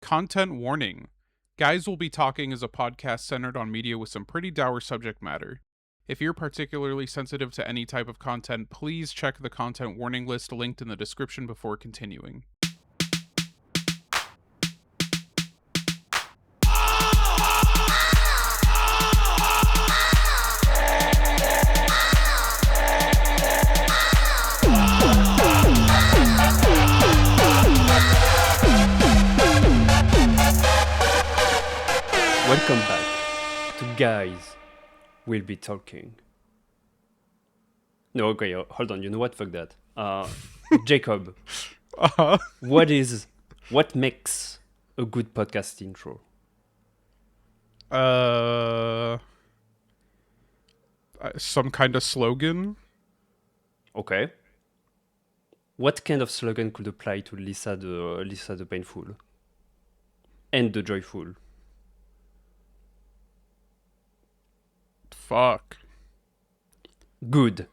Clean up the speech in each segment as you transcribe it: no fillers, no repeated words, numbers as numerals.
Content warning. Guys Will Be Talking is a podcast centered on media with some pretty dour subject matter. If you're particularly sensitive to any type of content, please check the content warning list linked in the description before continuing. Welcome back to Guys Will Be Talking. No, okay, hold on. You know what? Fuck that. Jacob, what makes a good podcast intro? Some kind of slogan. Okay. What kind of slogan could apply to Lisa the Painful and the Joyful? Fuck. Good.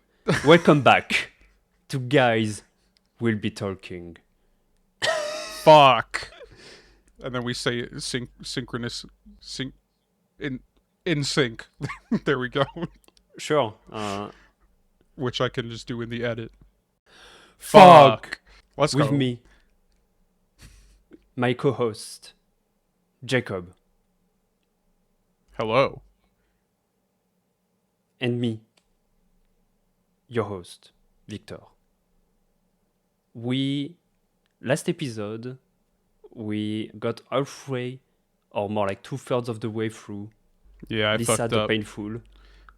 Welcome back to Guys Will Be Talking. Fuck. And then we say in sync. There we go. Sure. Which I can just do in the edit. Fuck. Let's With go. me, my co-host, Jacob, Hello. and me, your host, Victor. Last episode, we got halfway, or more like 2/3 of the way through Yeah, I Lisa fucked the up. Painful,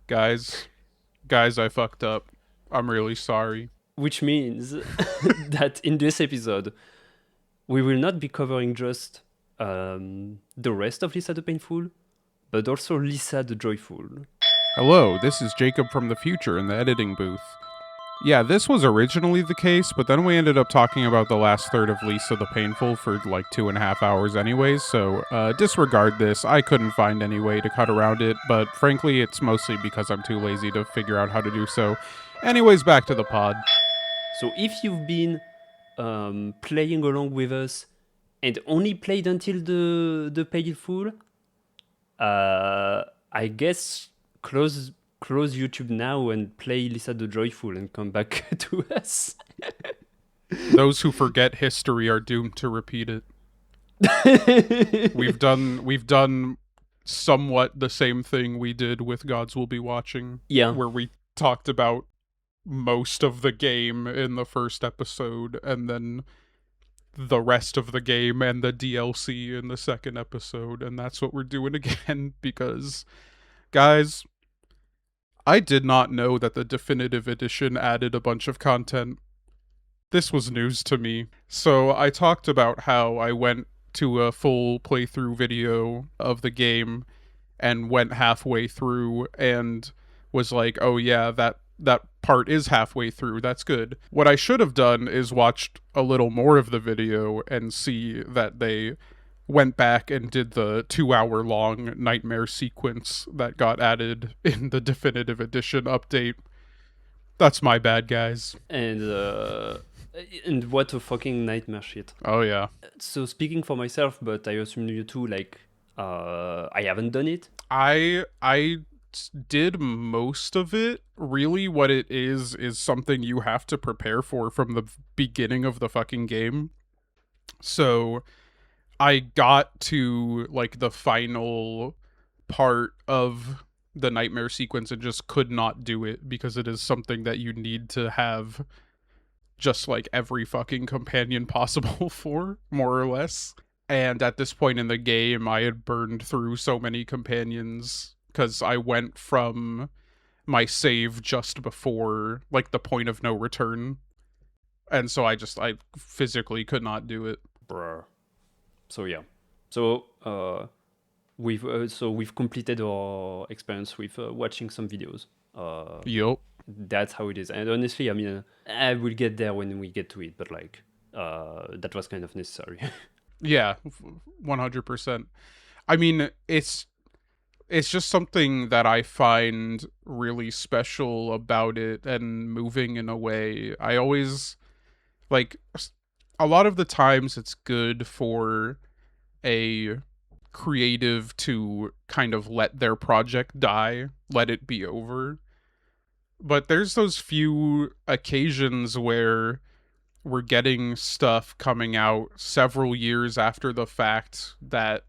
Guys, I fucked up. I'm really sorry. which means that in this episode, we will not be covering just the rest of Lisa the Painful, but also Lisa the Joyful. Hello, this is Jacob from the future in the editing booth. Yeah, this was originally the case, but then we ended up talking about the last third of Lisa the Painful for like 2.5 hours anyways, so disregard this. I couldn't find any way to cut around it, but frankly, it's mostly because I'm too lazy to figure out how to do so. Anyways, back to the pod. So if you've been playing along with us and only played until the Painful, I guess close YouTube now and play Lisa the Joyful and come back to us. Those who forget history are doomed to repeat it. We've done somewhat the same thing we did with Gods Will Be Watching. Yeah. Where we talked about most of the game in the first episode and then the rest of the game and the DLC in the second episode, and that's what we're doing again because, guys, I did not know that the definitive edition added a bunch of content. This was news to me. So I talked about how I went to a full playthrough video of the game and went halfway through and was like, oh yeah, that part is halfway through. That's good. What I should have done is watched a little more of the video and see that they went back and did the 2-hour-long nightmare sequence that got added in the definitive edition update. That's my bad, guys. And what a fucking nightmare shit. Oh yeah. So speaking for myself, but I assume you too, like, I haven't done it. I did most of it. Really what it is something you have to prepare for from the beginning of the fucking game. So I got to like the final part of the nightmare sequence and just could not do it because it is something that you need to have just like every fucking companion possible for, more or less. And at this point in the game, I had burned through so many companions because I went from my save just before like the point of no return. And so I physically could not do it. Bruh. So yeah. So we've completed our experience with watching some videos. Yup. That's how it is. And honestly, I mean, I will get there when we get to it, but like, that was kind of necessary. Yeah, 100%. I mean, it's just something that I find really special about it and moving in a way. I always, like, a lot of the times it's good for a creative to kind of let their project die, let it be over. But there's those few occasions where we're getting stuff coming out several years after the fact that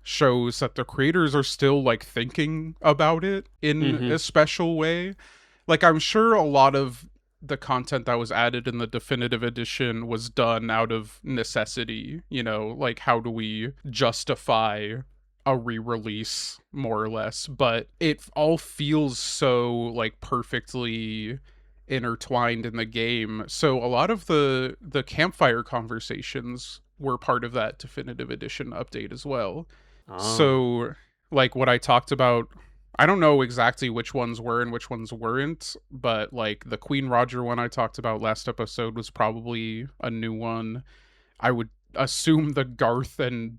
shows that the creators are still like thinking about it in Mm-hmm. a special way. Like, I'm sure a lot of the content that was added in the definitive edition was done out of necessity, you know, like how do we justify a re-release more or less, but it all feels so like perfectly intertwined in the game. So a lot of the campfire conversations were part of that definitive edition update as well. Ah. So like what I talked about, I don't know exactly which ones were and which ones weren't, but like the Queen Roger one I talked about last episode was probably a new one. I would assume the Garth and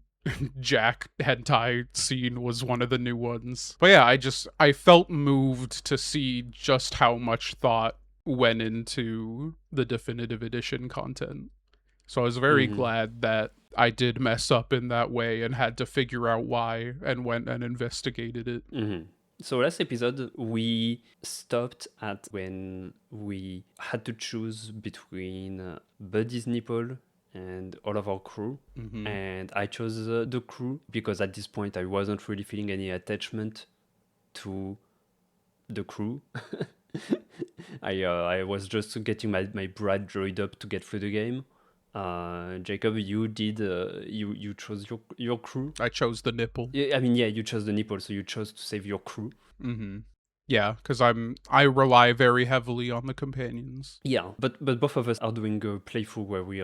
Jack hentai scene was one of the new ones. But yeah, I felt moved to see just how much thought went into the definitive edition content. So I was very Mm-hmm. glad that I did mess up in that way and had to figure out why and went and investigated it. Mm-hmm. So last episode we stopped at when we had to choose between Buddy's nipple and all of our crew. Mm-hmm. And I chose the crew because at this point I wasn't really feeling any attachment to the crew. I was just getting my Brad droid up to get through the game. Jacob, you did you chose your crew. I chose the nipple. Yeah, I mean, yeah, you chose the nipple, so you chose to save your crew. Mm-hmm. Yeah, because I rely very heavily on the companions. Yeah, but both of us are doing a playthrough where we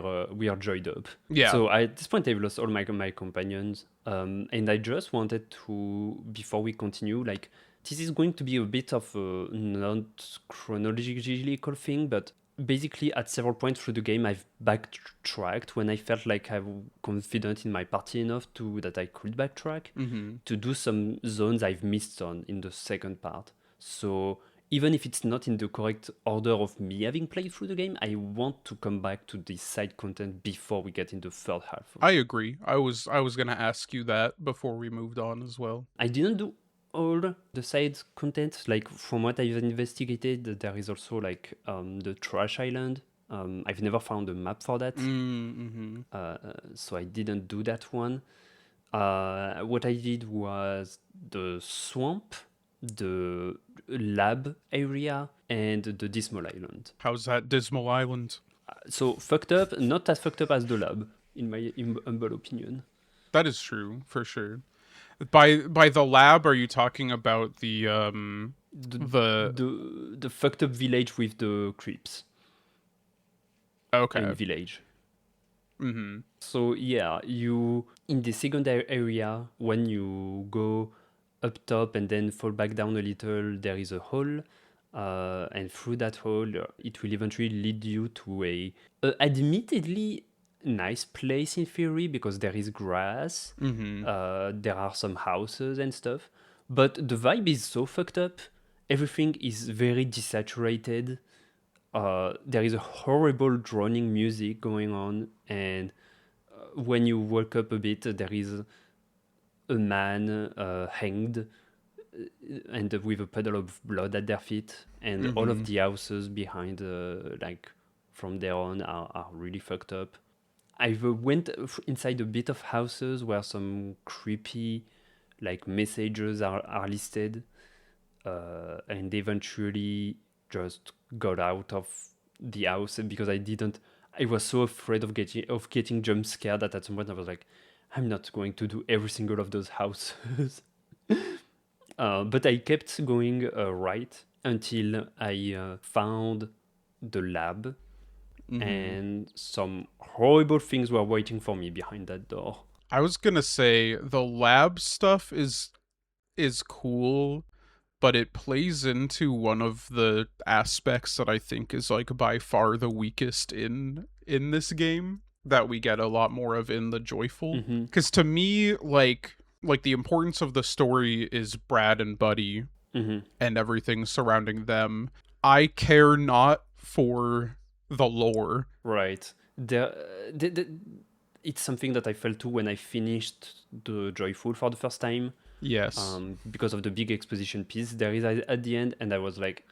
are joined up. Yeah. So at this point, I've lost all my companions, and I just wanted to, before we continue, like this is going to be a bit of a not chronological thing, but basically at several points through the game, I've backtracked when I felt like I'm confident in my party enough to that I could backtrack Mm-hmm. to do some zones I've missed on in the second part. So even if it's not in the correct order of me having played through the game, I want to come back to the side content before we get in the third half. I agree. I was gonna ask you that before we moved on as well. I didn't do all the side content. Like from what I've investigated, there is also like the Trash Island. I've never found a map for that, Mm-hmm. so I didn't do that one. What I did was the swamp, the lab area, and the Dismal Island. How's that Dismal Island? So fucked up, not as fucked up as the lab, in my humble opinion. That is true for sure. By the lab, are you talking about the The fucked up village with the creeps okay. in village. Mm-hmm. So yeah, you in the second area when you go up top and then fall back down a little, there is a hole, and through that hole, it will eventually lead you to a admittedly nice place in theory because there is grass, Mm-hmm. there are some houses and stuff, but the vibe is so fucked up. Everything is very desaturated. There is a horrible droning music going on, and when you walk up a bit, there is a man hanged and with a puddle of blood at their feet, and all of the houses behind, like from there on, are really fucked up. I went inside a bit of houses where some creepy, like messages are listed, and eventually just got out of the house because I was so afraid of getting jump scared that at some point I was like, I'm not going to do every single of those houses. But I kept going right until I found the lab, and some horrible things were waiting for me behind that door. I was gonna say the lab stuff is cool, but it plays into one of the aspects that I think is like by far the weakest in this game that we get a lot more of in the Joyful. Mm-hmm. Because to me, like the importance of the story is Brad and Buddy Mm-hmm. and everything surrounding them. I care not for the lore. Right. it's something that I felt too when I finished the Joyful for the first time, Yes. because of the big exposition piece there is at the end, and I was like,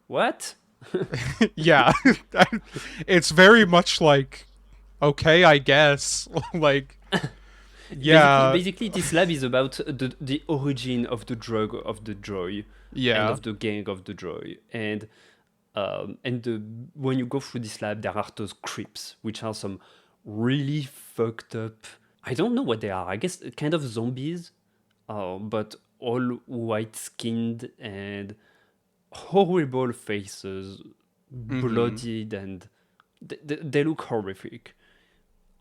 what? Yeah. It's very much like, okay, I guess. Like, yeah. Basically, this lab is about the origin of the drug of the joy and Yeah. of the gang of the joy. And when you go through this lab, there are those crypts, which are some really fucked up. I don't know what they are. I guess kind of zombies, but all white skinned and horrible faces, Mhm. bloodied, and they look horrific.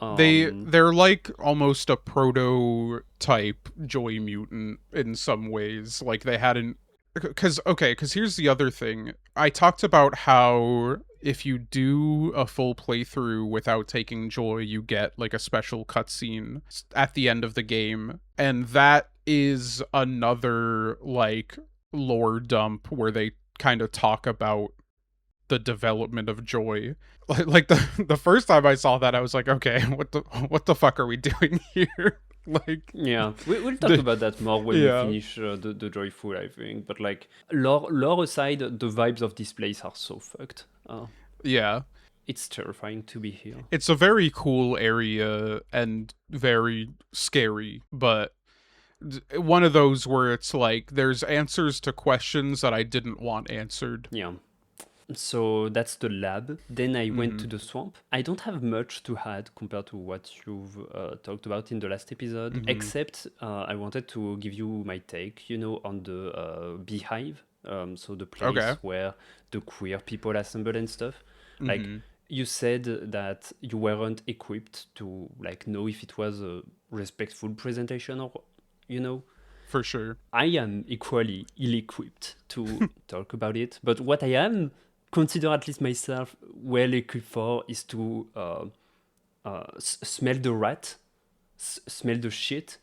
They're like almost a prototype Joy Mutant in some ways. Like they hadn't, because here's the other thing. I talked about how if you do a full playthrough without taking Joy, you get like a special cutscene at the end of the game, and that is another like lore dump where they kind of talk about the development of Joy. Like the first time I saw that, I was like, okay, what the fuck are we doing here? Like, Yeah, we'll talk the, about that more when we yeah, finish the Joyful, I think. But like lore aside, the vibes of this place are so fucked. yeah. It's terrifying to be here. It's a very cool area and very scary, but one of those where it's like there's answers to questions that I didn't want answered. Yeah. So that's the lab. Then I went to Mm-hmm. the swamp. I don't have much to add compared to what you've talked about in the last episode, Mm-hmm. except I wanted to give you my take, on the beehive. So the place Okay. where the queer people assemble and stuff. Like, Mm-hmm. you said that you weren't equipped to like know if it was a respectful presentation or, you know. For sure. I am equally ill-equipped to talk about it, but what I am consider at least myself well equipped for is to smell the rat, smell the shit,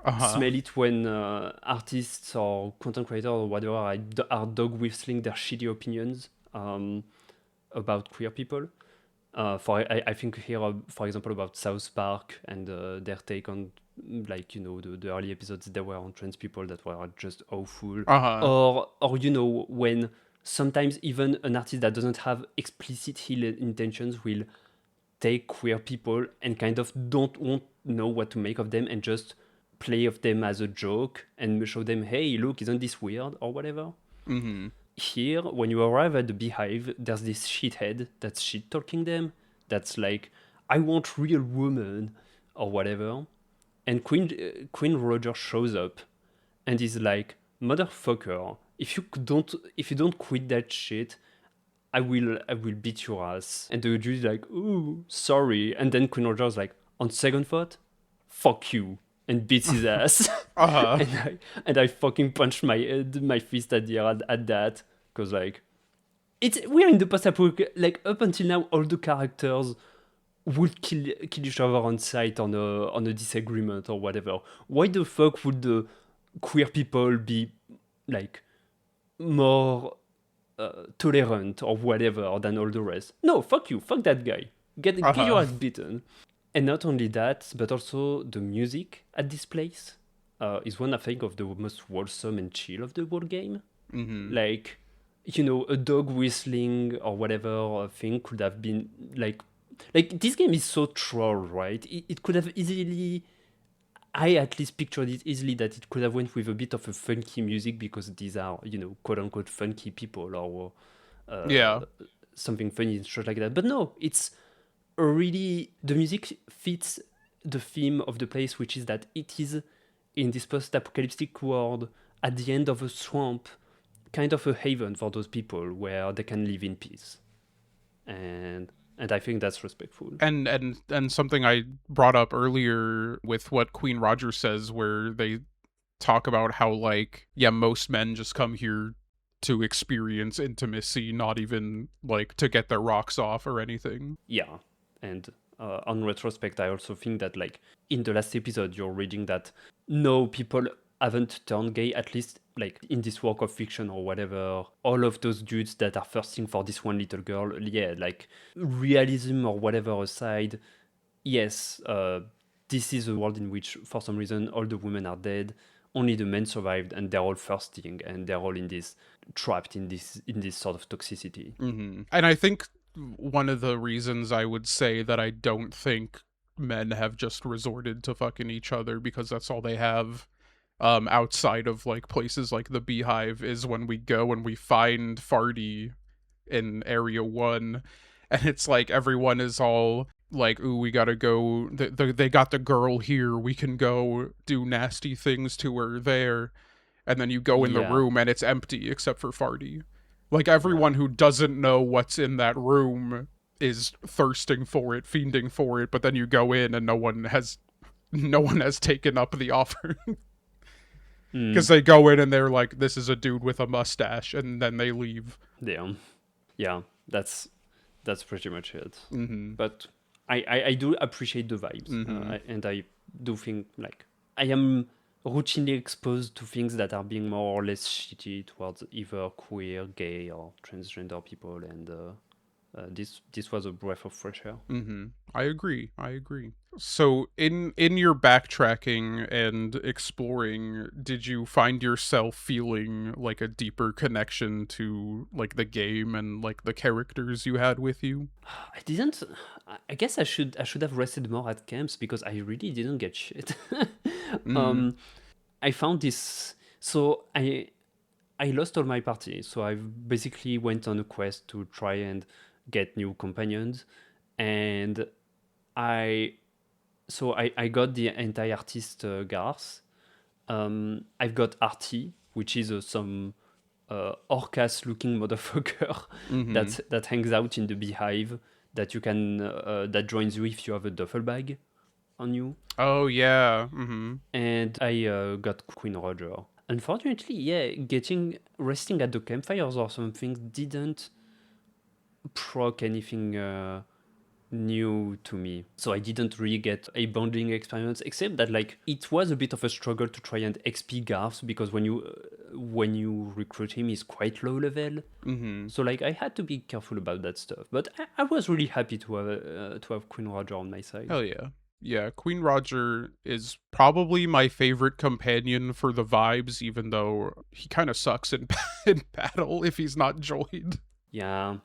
Uh-huh. smell it when artists or content creators or whatever are dog whistling their shitty opinions about queer people. I think here, for example, about South Park and their take on, like, the early episodes that were on trans people that were just awful, Uh-huh. or when sometimes even an artist that doesn't have explicit ill intentions will take queer people and kind of don't want know what to make of them and just play of them as a joke and show them, hey, look, isn't this weird or whatever. Mm-hmm. Here, when you arrive at the beehive, there's this shithead that's shit talking them. That's like, I want real woman or whatever. And Queen Roger shows up and is like, motherfucker, if you don't quit that shit, I will beat your ass. And the dude's like, ooh, sorry. And then Queen Roger's like, on second thought, fuck you, and beats his ass. Uh-huh. and I fucking punched my fist at the air at that, because like, we're in the post-apocalypse. Like, up until now, all the characters would kill each other on sight on a disagreement or whatever. Why the fuck would the queer people be like more tolerant or whatever than all the rest? No, fuck you, fuck that guy. Get your Uh-huh. ass beaten. And not only that, but also the music at this place is one, I think, of the most wholesome and chill of the whole game. Mm-hmm. Like, a dog whistling or whatever thing could have been like this game is so troll, right? It could have easily, I at least pictured it easily that it could have went with a bit of a funky music because these are, quote unquote funky people or Yeah. something funny and shit like that. But no, it's really, the music fits the theme of the place, which is that it is in this post-apocalyptic world at the end of a swamp, kind of a haven for those people where they can live in peace. And I think that's respectful. And something I brought up earlier with what Queen Rogers says, where they talk about how, like, yeah, most men just come here to experience intimacy, not even like to get their rocks off or anything. Yeah, and on retrospect, I also think that, like, in the last episode, you're reading that no, people haven't turned gay, at least like in this work of fiction or whatever. All of those dudes that are thirsting for this one little girl, yeah, like, realism or whatever aside, yes, this is a world in which, for some reason, all the women are dead, only the men survived, and they're all thirsting, and they're all in this trapped in this sort of toxicity. And I think one of the reasons I would say that I don't think men have just resorted to fucking each other because that's all they have outside of like places like the Beehive is when we go and we find Farty in Area 1 and it's like everyone is all like, ooh, we gotta go, they got the girl here, we can go do nasty things to her there, and then you go in the Yeah, room and it's empty except for Farty. Like yeah. everyone who doesn't know what's in that room is thirsting for it, fiending for it, but then you go in and no one has taken up the offer. Because Mm, they go in and they're like, this is a dude with a mustache, and then they leave. damn. Yeah, that's pretty much it. Mm-hmm. But I do appreciate the vibes, Mm-hmm. and I do think like I am routinely exposed to things that are being more or less shitty towards either queer, gay, or transgender people, and this was a breath of fresh air. Mm-hmm. I agree. So in your backtracking and exploring, did you find yourself feeling like a deeper connection to like the game and like the characters you had with you? I didn't. I guess I should have rested more at camps because I really didn't get shit. Mm. um, I found this. So I lost all my party. So I basically went on a quest to try and get new companions, and I I got the anti-artist Garth. I've got Artie, which is some Orcas-looking motherfucker Mm-hmm. that hangs out in the Beehive that you can that joins you if you have a duffel bag on you. Oh yeah. Mm-hmm. And I got Queen Roger. Unfortunately, yeah, getting resting at the campfires or something didn't proc anything new to me. So I didn't really get a bonding experience, except that like it was a bit of a struggle to try and XP Garth because when you recruit him, he's quite low level. Mm-hmm. So like I had to be careful about that stuff. But I was really happy to have Queen Roger on my side. Hell yeah. Yeah, Queen Roger is probably my favorite companion for the vibes, even though he kind of sucks in, in battle if he's not joined. Yeah.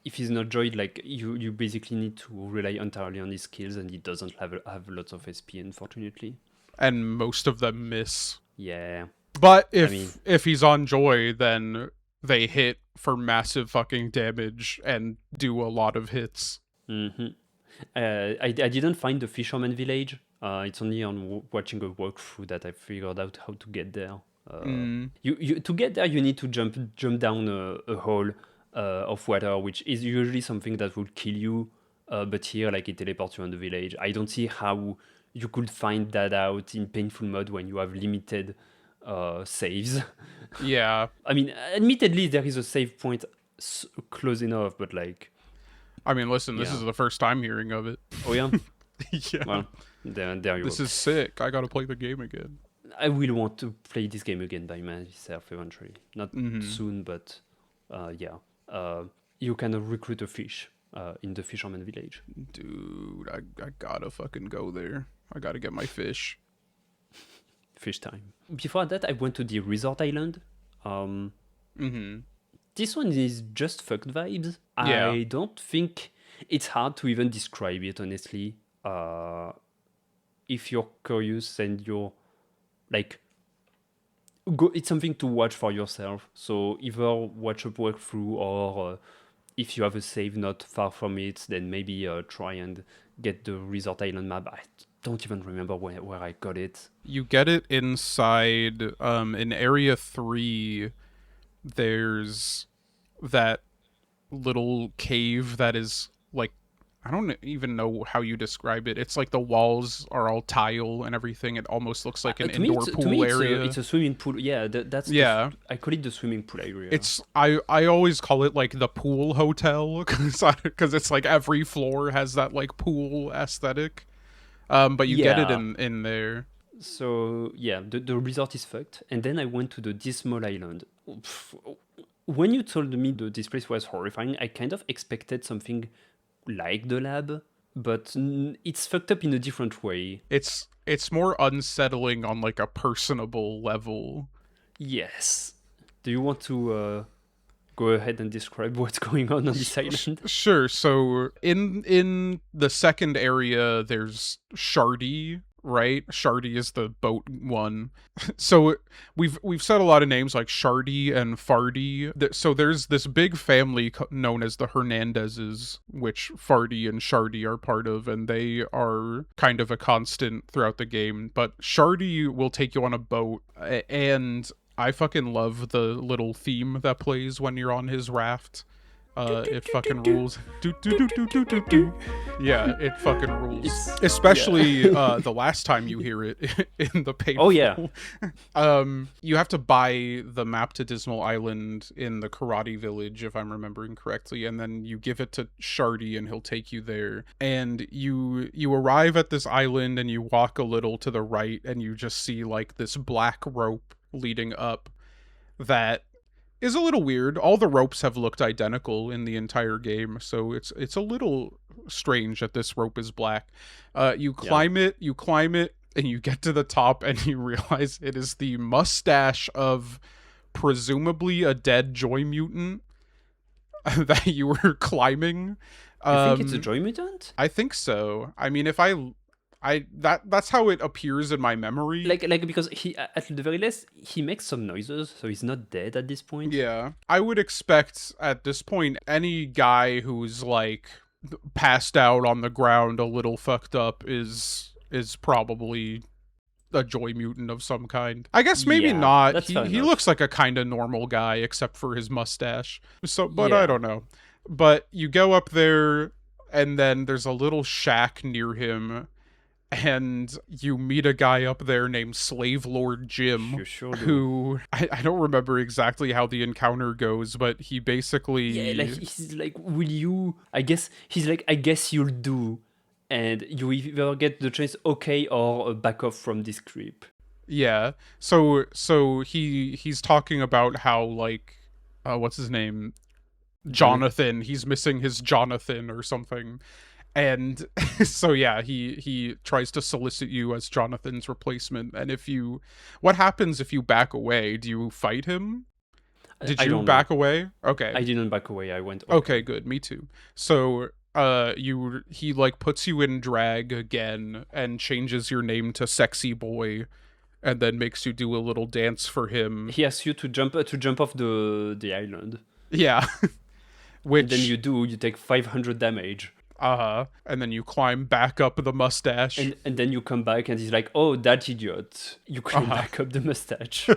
If he's not joined, like you basically need to rely entirely on his skills, and he doesn't have lots of SP, unfortunately. And most of them miss. Yeah, But I mean, if he's on Joy, then they hit for massive fucking damage and do a lot of hits. hmm I didn't find the fisherman village. It's only on watching a walkthrough that I figured out how to get there. Mm, You to get there, you need to jump down a hole of water, which is usually something that would kill you. But here, like it teleports you on the village. I don't see how you could find that out in painful mode when you have limited saves. yeah. I mean, admittedly, there is a save point close enough, but like, I mean, listen, this is yeah. the first time hearing of it. Oh yeah. Yeah. Well, there you This go. is sick. I gotta play the game again. I will want to play this game again by myself eventually. Not Mm-hmm. soon, but yeah. You can recruit a fish in the fisherman village. Dude, I gotta fucking go there. I gotta get my fish. Fish time. Before that, I went to the resort island. Um, Mm-hmm. this one is just fucked vibes. Yeah. I don't think it's hard to even describe it, honestly. If you're curious and you're like go, it's something to watch for yourself. So either watch a walkthrough or if you have a save not far from it, then maybe try and get the resort island map. I don't even remember where I got it. You get it inside in area 3. There's that little cave that is like, I don't even know how you describe it. It's like the walls are all tile and everything. It almost looks like an indoor To me pool area. it's a swimming pool. Yeah, that's Yeah. I call it the swimming pool area. It's I always call it like the pool hotel because it's like every floor has that like pool aesthetic. But you get it Yeah. in there. So yeah, the resort is fucked. And then I went to the Dismal Island. When you told me this place was horrifying, I kind of expected something like the lab, but it's fucked up in a different way. It's more unsettling on like a personable level. Yes. Do you want to go ahead and describe what's going on this island? Sure. So in the second area, there's Shardy, right? Shardy is the boat one. So we've said a lot of names like Shardy and Fardy. So there's this big family known as the Hernandezes, which Fardy and Shardy are part of, and they are kind of a constant throughout the game. But Shardy will take you on a boat, and I fucking love the little theme that plays when you're on his raft. It fucking rules. Yeah, it fucking rules. Especially the last time you hear it in the painful. Oh yeah. You have to buy the map to Dismal Island in the Karate Village, if I'm remembering correctly, and then you give it to Shardy and he'll take you there. And you arrive at this island and you walk a little to the right and you just see like this black rope leading up that is a little weird. All the ropes have looked identical in the entire game, so it's a little strange that this rope is black. You climb it, and you get to the top, and you realize it is the mustache of presumably a dead Joy Mutant that you were climbing. You think it's a Joy Mutant? I think so. I mean, if that's how it appears in my memory. Like because he at the very least he makes some noises, so he's not dead at this point. Yeah, I would expect at this point any guy who's like passed out on the ground, a little fucked up, is probably a Joy Mutant of some kind. I guess maybe not. He looks like a kind of normal guy except for his mustache. So, but I don't know. But you go up there, and then there's a little shack near him. And you meet a guy up there named Slave Lord Jim, who I don't remember exactly how the encounter goes, but he basically he's like, will you? I guess he's like, I guess you'll do, and you either get the choice, okay, or back off from this creep. Yeah. So he's talking about how like, what's his name, Jonathan. He's missing his Jonathan or something. And so yeah, he tries to solicit you as Jonathan's replacement. And what happens if you back away? Do you fight him? Did you back away? Okay. I didn't back away. I went. Okay, good. Me too. So he like puts you in drag again and changes your name to Sexy Boy, and then makes you do a little dance for him. He asks you to jump off the island. Yeah. Which and then you take 500 damage. And then you climb back up the mustache. And then you come back and he's like, oh, that idiot. You climb back up the mustache.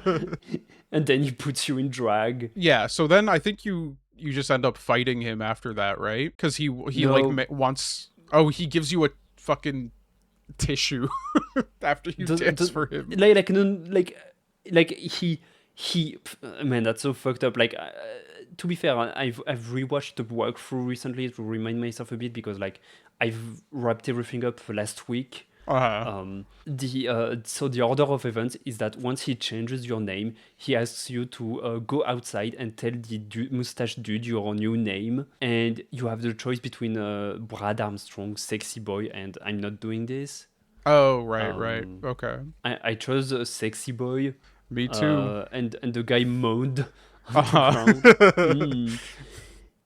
And then he puts you in drag. Yeah, so then I think you just end up fighting him after that, right? Because he wants... Oh, he gives you a fucking tissue after you dance for him. He man, that's so fucked up. Like... to be fair, I've rewatched the walkthrough recently to remind myself a bit because like I've wrapped everything up last week. So the order of events is that once he changes your name, he asks you to go outside and tell the mustache dude your new name, and you have the choice between Brad Armstrong, Sexy Boy, and I'm not doing this. Oh right, okay. I chose Sexy Boy. Me too. And the guy moaned. And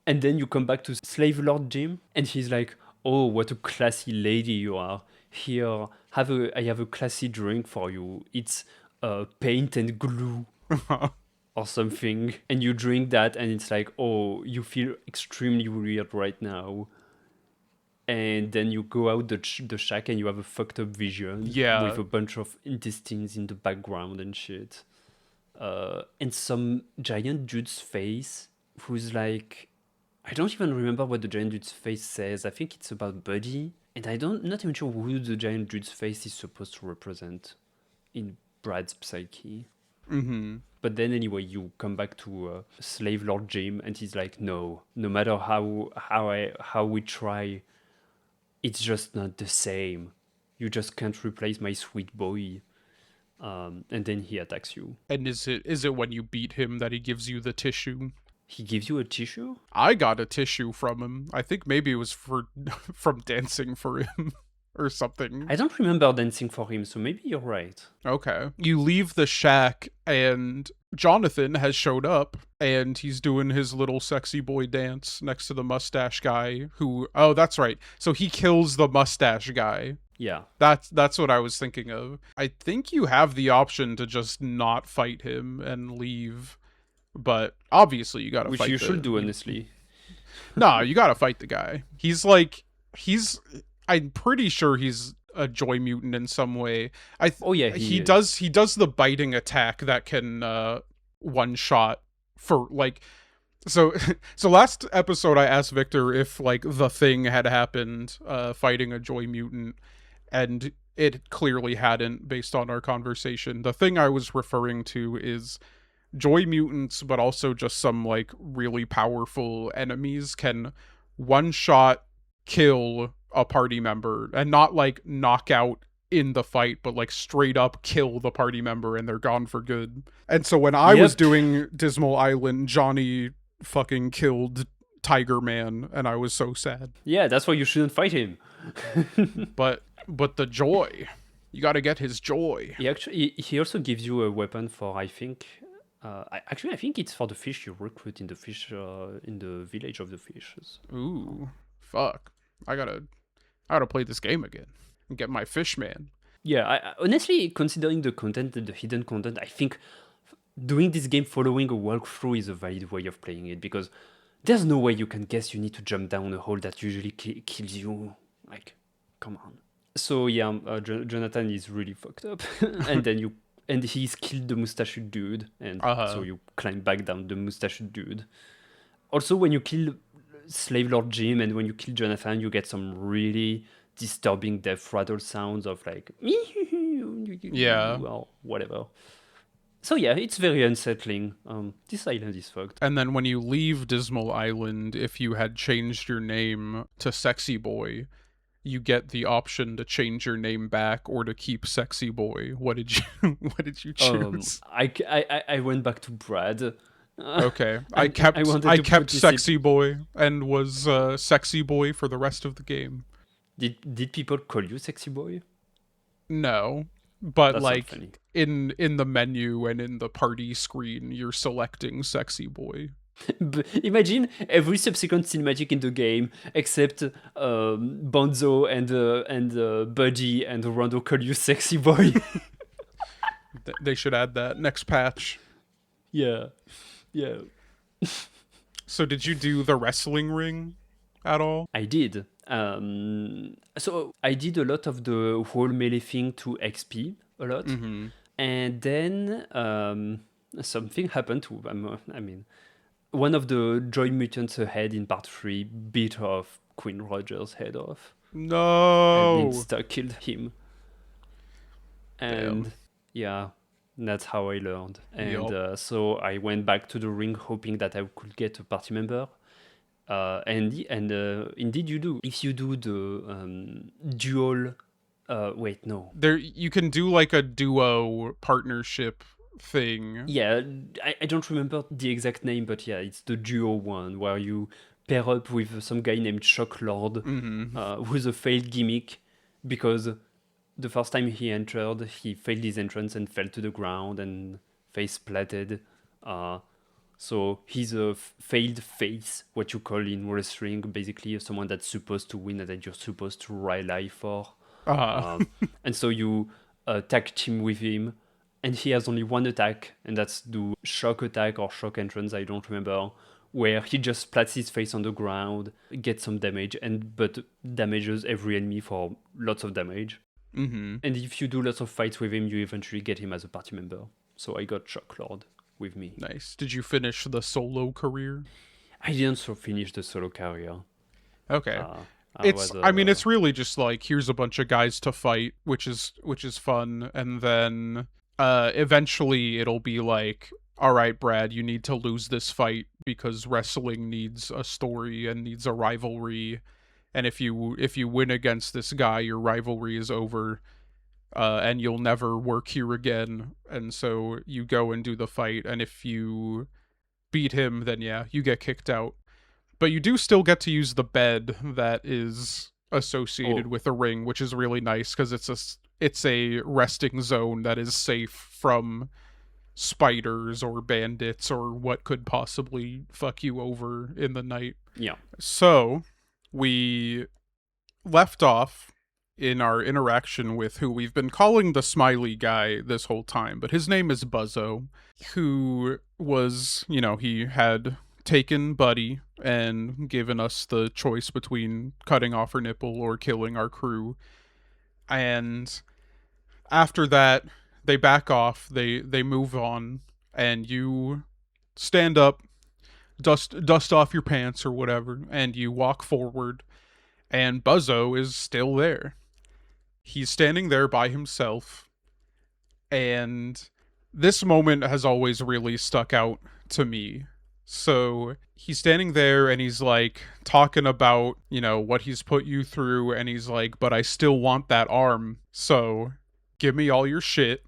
then you come back to Slave Lord Jim, and he's like, oh, what a classy lady you are. Here, I have a classy drink for you. It's paint and glue or something. And you drink that, and it's like, oh, you feel extremely weird right now. And then you go out the shack, and you have a fucked up vision with a bunch of intestines in the background and shit. And some giant dude's face who's like, I don't even remember what the giant dude's face says. I think it's about Buddy, and not even sure who the giant dude's face is supposed to represent in Brad's psyche. Mm-hmm. But then anyway, you come back to Slave Lord Jim, and he's like, no matter how we try, it's just not the same. You just can't replace my sweet boy. And then he attacks you. And is it when you beat him that he gives you the tissue? He gives you a tissue? I got a tissue from him. I think maybe it was for from dancing for him or something. I don't remember dancing for him, so maybe you're right. Okay. You leave the shack and Jonathan has showed up and he's doing his little sexy boy dance next to the mustache guy who, oh, that's right. So he kills the mustache guy. Yeah. That's what I was thinking of. I think you have the option to just not fight him and leave, but obviously you gotta Which fight you should do, honestly. Nah, you gotta fight the guy. He's I'm pretty sure he's a joy mutant in some way. Oh yeah, he is. does the biting attack that can one shot for like so so last episode I asked Victor if like the thing had happened fighting a joy mutant, and it clearly hadn't based on our conversation. The thing I was referring to is joy mutants, but also just some like really powerful enemies can one shot kill a party member, and not like knock out in the fight, but like straight up kill the party member and they're gone for good. And so when I was doing Dismal Island, Johnny fucking killed Tiger Man and I was so sad. Yeah, that's why you shouldn't fight him. But the joy, you got to get his joy. He also gives you a weapon for, I think, I think it's for the fish you recruit in the fish in the village of the fishes. Ooh, fuck! I gotta play this game again and get my fish man. Yeah, honestly, considering the content, the hidden content, I think doing this game following a walkthrough is a valid way of playing it, because there's no way you can guess you need to jump down a hole that usually kills you. Like, come on. So yeah, Jonathan is really fucked up, and he's killed the mustachioed dude, and so you climb back down the mustachioed dude. Also, when you kill Slave Lord Jim and when you kill Jonathan, you get some really disturbing death rattle sounds of like, yeah, well, whatever. So yeah, it's very unsettling. This island is fucked. And then when you leave Dismal Island, if you had changed your name to Sexy Boy, you get the option to change your name back or to keep Sexy Boy. What did you choose? I went back to Brad. Okay, I kept Sexy Boy and was Sexy Boy for the rest of the game. Did people call you Sexy Boy? No, but that's like in the menu and in the party screen, you're selecting Sexy Boy. Imagine every subsequent cinematic in the game except Bonzo and Buddy and Rondo call you Sexy Boy. They should add that next patch. Yeah. So did you do the wrestling ring at all? I did. So I did a lot of the whole melee thing to XP, a lot. Mm-hmm. And then something happened to, I mean, one of the Joy Mutants ahead in part 3 beat off Queen Roger's head off. No! And Insta killed him. And yeah, that's how I learned. And so I went back to the ring hoping that I could get a party member. And indeed you do. If you do the dual... wait, no. There, you can do like a duo partnership thing. Yeah, I don't remember the exact name, but yeah, it's the duo one where you pair up with some guy named Shock Lord, who's a failed gimmick because the first time he entered, he failed his entrance and fell to the ground and face planted. So he's a failed face, what you call in wrestling, basically someone that's supposed to win and that you're supposed to rely for. And so you tag team with him, and he has only one attack, and that's the shock attack or shock entrance, I don't remember, where he just splats his face on the ground, gets some damage, but damages every enemy for lots of damage. Mm-hmm. And if you do lots of fights with him, you eventually get him as a party member. So I got Shock Lord with me. Nice. Did you finish the solo career? I didn't finish the solo career. Okay. It's really just like, here's a bunch of guys to fight, which is fun, and then eventually it'll be like, all right, Brad, you need to lose this fight because wrestling needs a story and needs a rivalry, and if you win against this guy, your rivalry is over, and you'll never work here again. And so you go and do the fight, and if you beat him, then yeah, you get kicked out. But you do still get to use the bed that is associated Oh, with the ring, which is really nice because it's a resting zone that is safe from spiders or bandits or what could possibly fuck you over in the night. yeah. So, we left off in our interaction with who we've been calling the smiley guy this whole time, but his name is Buzzo, who was, he had taken Buddy and given us the choice between cutting off her nipple or killing our crew. And after that, they back off, they move on, and you stand up, dust off your pants or whatever, and you walk forward, and Buzzo is still there. He's standing there by himself, and this moment has always really stuck out to me. So he's standing there and he's like talking about, what he's put you through, and he's like, but I still want that arm. So give me all your shit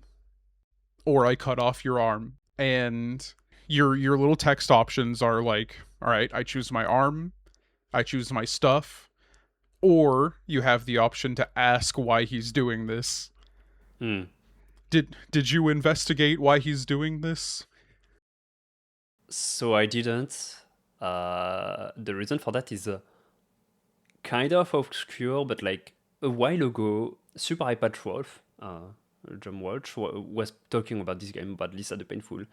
or I cut off your arm. And your little text options are like, all right, I choose my arm, I choose my stuff, or you have the option to ask why he's doing this. Hmm. Did you investigate why he's doing this? So I didn't. The reason for that is kind of obscure, but like a while ago, Super Eye Patch Wolf, John Walsh, was talking about this game, about Lisa the Painful,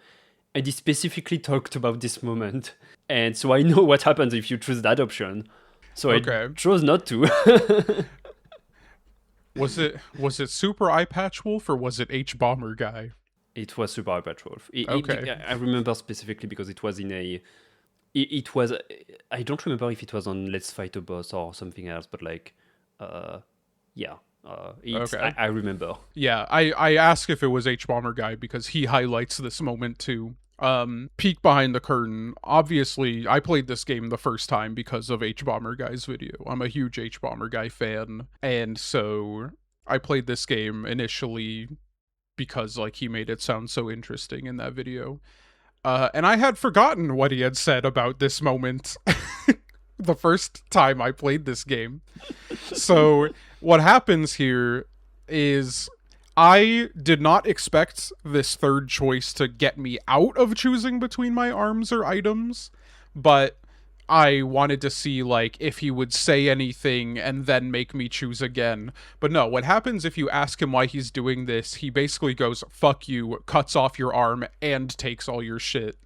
and he specifically talked about this moment. And so I know what happens if you choose that option. So Okay. I chose not to. Was it Super Eye Patch Wolf or was it H Bomber Guy? It was Super Eye Patch Wolf. Okay. I remember specifically because it was in a. It was. I don't remember if it was on Let's Fight a Boss or something else, but like, yeah. Okay. I remember. Yeah, I ask if it was H Bomber Guy because he highlights this moment too. Peek behind the curtain. Obviously, I played this game the first time because of H Bomber Guy's video. I'm a huge H Bomber Guy fan, and so I played this game initially because like he made it sound so interesting in that video. And I had forgotten what he had said about this moment the first time I played this game. So what happens here is I did not expect this third choice to get me out of choosing between my arms or items, but I wanted to see like if he would say anything and then make me choose again. But no, what happens if you ask him why he's doing this, he basically goes, "Fuck you," cuts off your arm and takes all your shit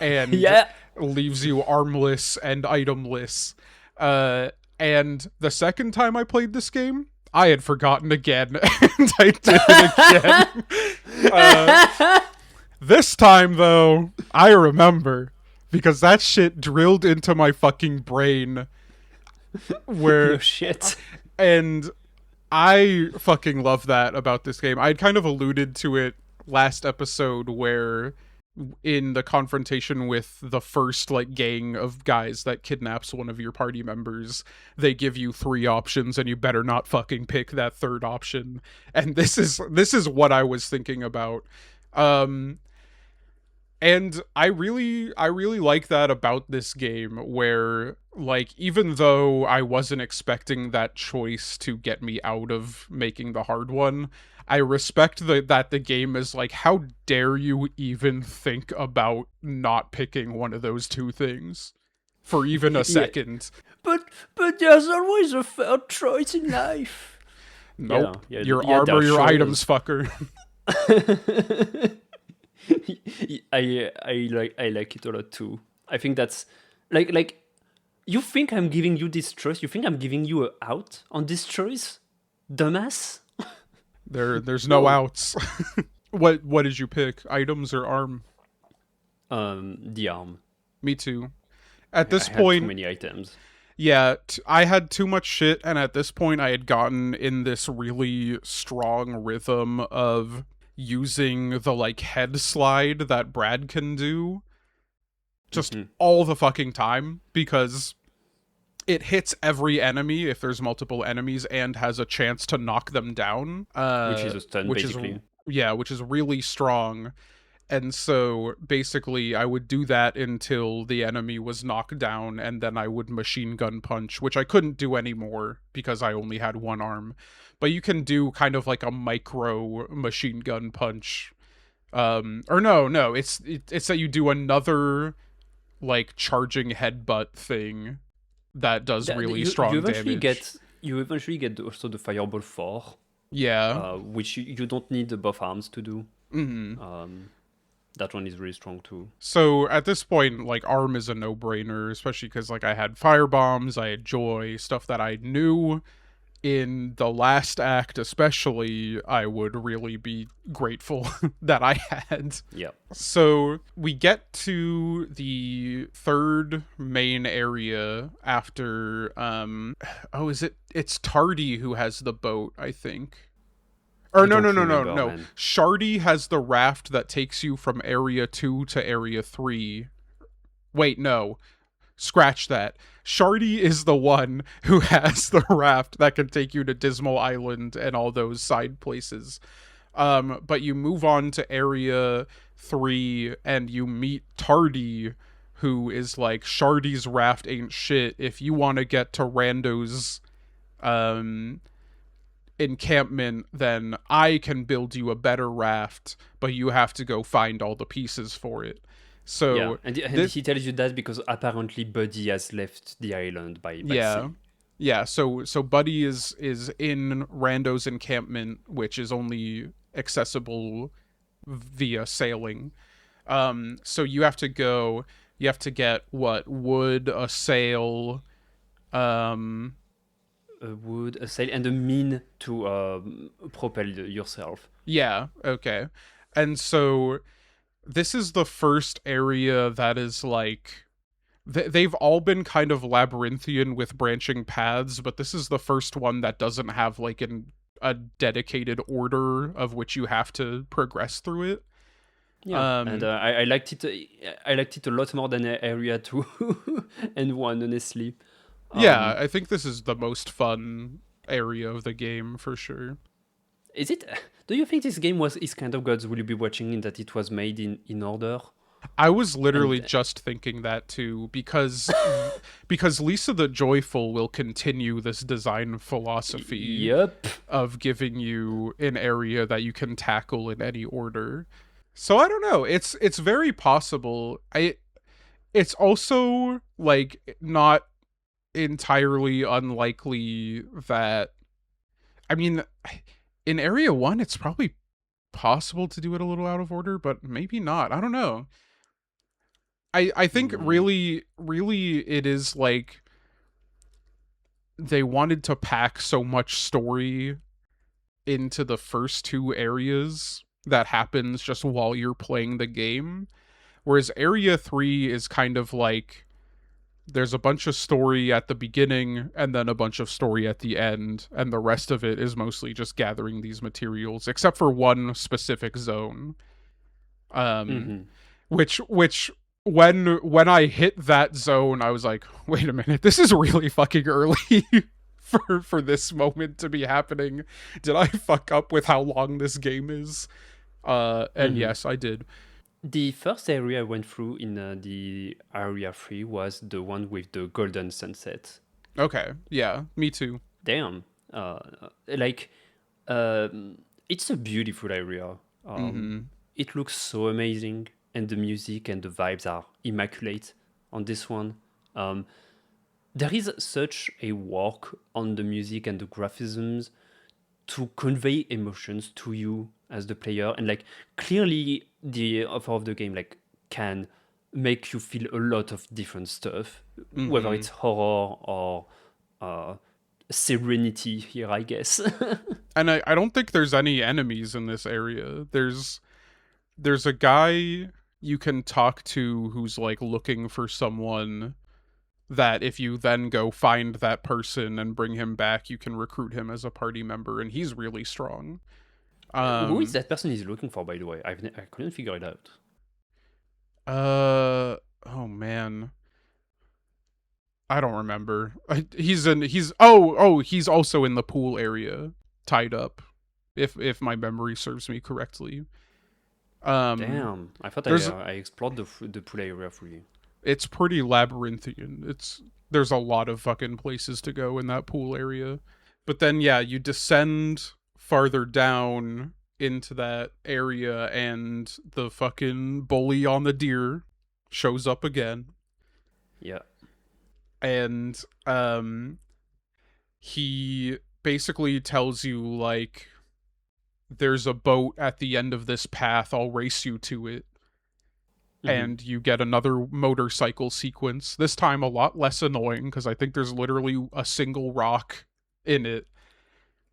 and Yeah. leaves you armless and itemless. And the second time I played this game, I had forgotten again, and I did it again. This time, though, I remember, because that shit drilled into my fucking brain, where, No shit. and I fucking love that about this game. I'd kind of alluded to it last episode where in the confrontation with the first like gang of guys that kidnaps one of your party members, they give you three options and you better not fucking pick that third option. And this is what I was thinking about. And I really like that about this game, where like even though I wasn't expecting that choice to get me out of making the hard one, I respect that the game is like, how dare you even think about not picking one of those two things for even a second. But there's always a third choice in life. Nope. Yeah, Your yeah, arm or there your sure items, is. fucker. I like it a lot too. I think that's like you think I'm giving you this choice? You think I'm giving you a out on this choice, dumbass? There's no outs. What did you pick? Items or arm? The arm. Me too. At this I had point, too many items. yeah, I had too much shit, and at this point, I had gotten in this really strong rhythm of using the like head slide that Brad can do just all the fucking time, because it hits every enemy if there's multiple enemies and has a chance to knock them down. Which is a stun, which basically. which is really strong. And so basically I would do that until the enemy was knocked down, and then I would machine gun punch, which I couldn't do anymore because I only had one arm. But you can do kind of like a micro machine gun punch. Or no, it's that you do another like charging headbutt thing that does really You strong eventually damage. get also the Fireball 4, Yeah. which you don't need both arms to do. Mhm. Um, that one is really strong too. So at this point, like arm is a no-brainer, especially because like I had fire bombs, I had joy, stuff that I knew in the last act, especially, I would really be grateful that I had. Yeah. So we get to the third main area after oh, it's Tardy who has the boat, I think. Or I no, don't no, no, no, remember, no. man. Shardy has the raft that takes you from area 2 to area 3. Wait, no. Scratch that. Shardy is the one who has the raft that can take you to Dismal Island and all those side places. But you move on to area 3 and you meet Tardy, who is like, Shardy's raft ain't shit. If you want to get to Rando's um encampment, then I can build you a better raft, but you have to go find all the pieces for it. Yeah, So and this, he tells you that because apparently Buddy has left the island by yeah, sea. yeah. So Buddy is in Rando's encampment, which is only accessible via sailing. So you have to go. You have to get what, wood, a sail. Um, A wood, a sail, and a mean to propel yourself. yeah. Okay. And so this is the first area that is like, they've all been kind of labyrinthian with branching paths, but this is the first one that doesn't have like a dedicated order of which you have to progress through it. Yeah, and I liked it. I liked it a lot more than Area 2 and 1, honestly. Yeah, I think this is the most fun area of the game for sure. Is it? Do you think this game is kind of Gods Will You Be Watching in that it was made in order? I was literally And just thinking that too, because Lisa the Joyful will continue this design philosophy yep. of giving you an area that you can tackle in any order. So I don't know. It's very possible. It's also like not entirely unlikely that, I mean, in area 1 it's probably possible to do it a little out of order, but maybe not. I don't know. I think really it is like they wanted to pack so much story into the first 2 areas that happens just while you're playing the game, whereas area 3 is kind of like there's a bunch of story at the beginning and then a bunch of story at the end, and the rest of it is mostly just gathering these materials, except for one specific zone. Mm-hmm. Which when I hit that zone, I was like, wait a minute, this is really fucking early for this moment to be happening. Did I fuck up with how long this game is? And yes, I did. The first area I went through in the Area 3 was the one with the golden sunset. Okay, yeah, me too. Damn. Like, it's a beautiful area. It looks so amazing, and the music and the vibes are immaculate on this one. There is such a work on the music and the graphisms to convey emotions to you as the player, and like clearly the author of the game like can make you feel a lot of different stuff, whether it's horror or serenity here, I guess. And I don't think there's any enemies in this area. There's a guy you can talk to who's like looking for someone that if you then go find that person and bring him back, you can recruit him as a party member, and he's really strong. Who is that person he's looking for, by the way? I couldn't figure it out. Oh man, I don't remember. He's also in the pool area, tied up, if my memory serves me correctly. Um, Damn, I thought there's I explored the pool area fully. it's pretty labyrinthian. There's a lot of fucking places to go in that pool area. But then yeah, you descend farther down into that area and the fucking bully on the deer shows up again Yeah. and he basically tells you like there's a boat at the end of this path, I'll race you to it. Hmm. And you get another motorcycle sequence. This time a lot less annoying because I think there's literally a single rock in it.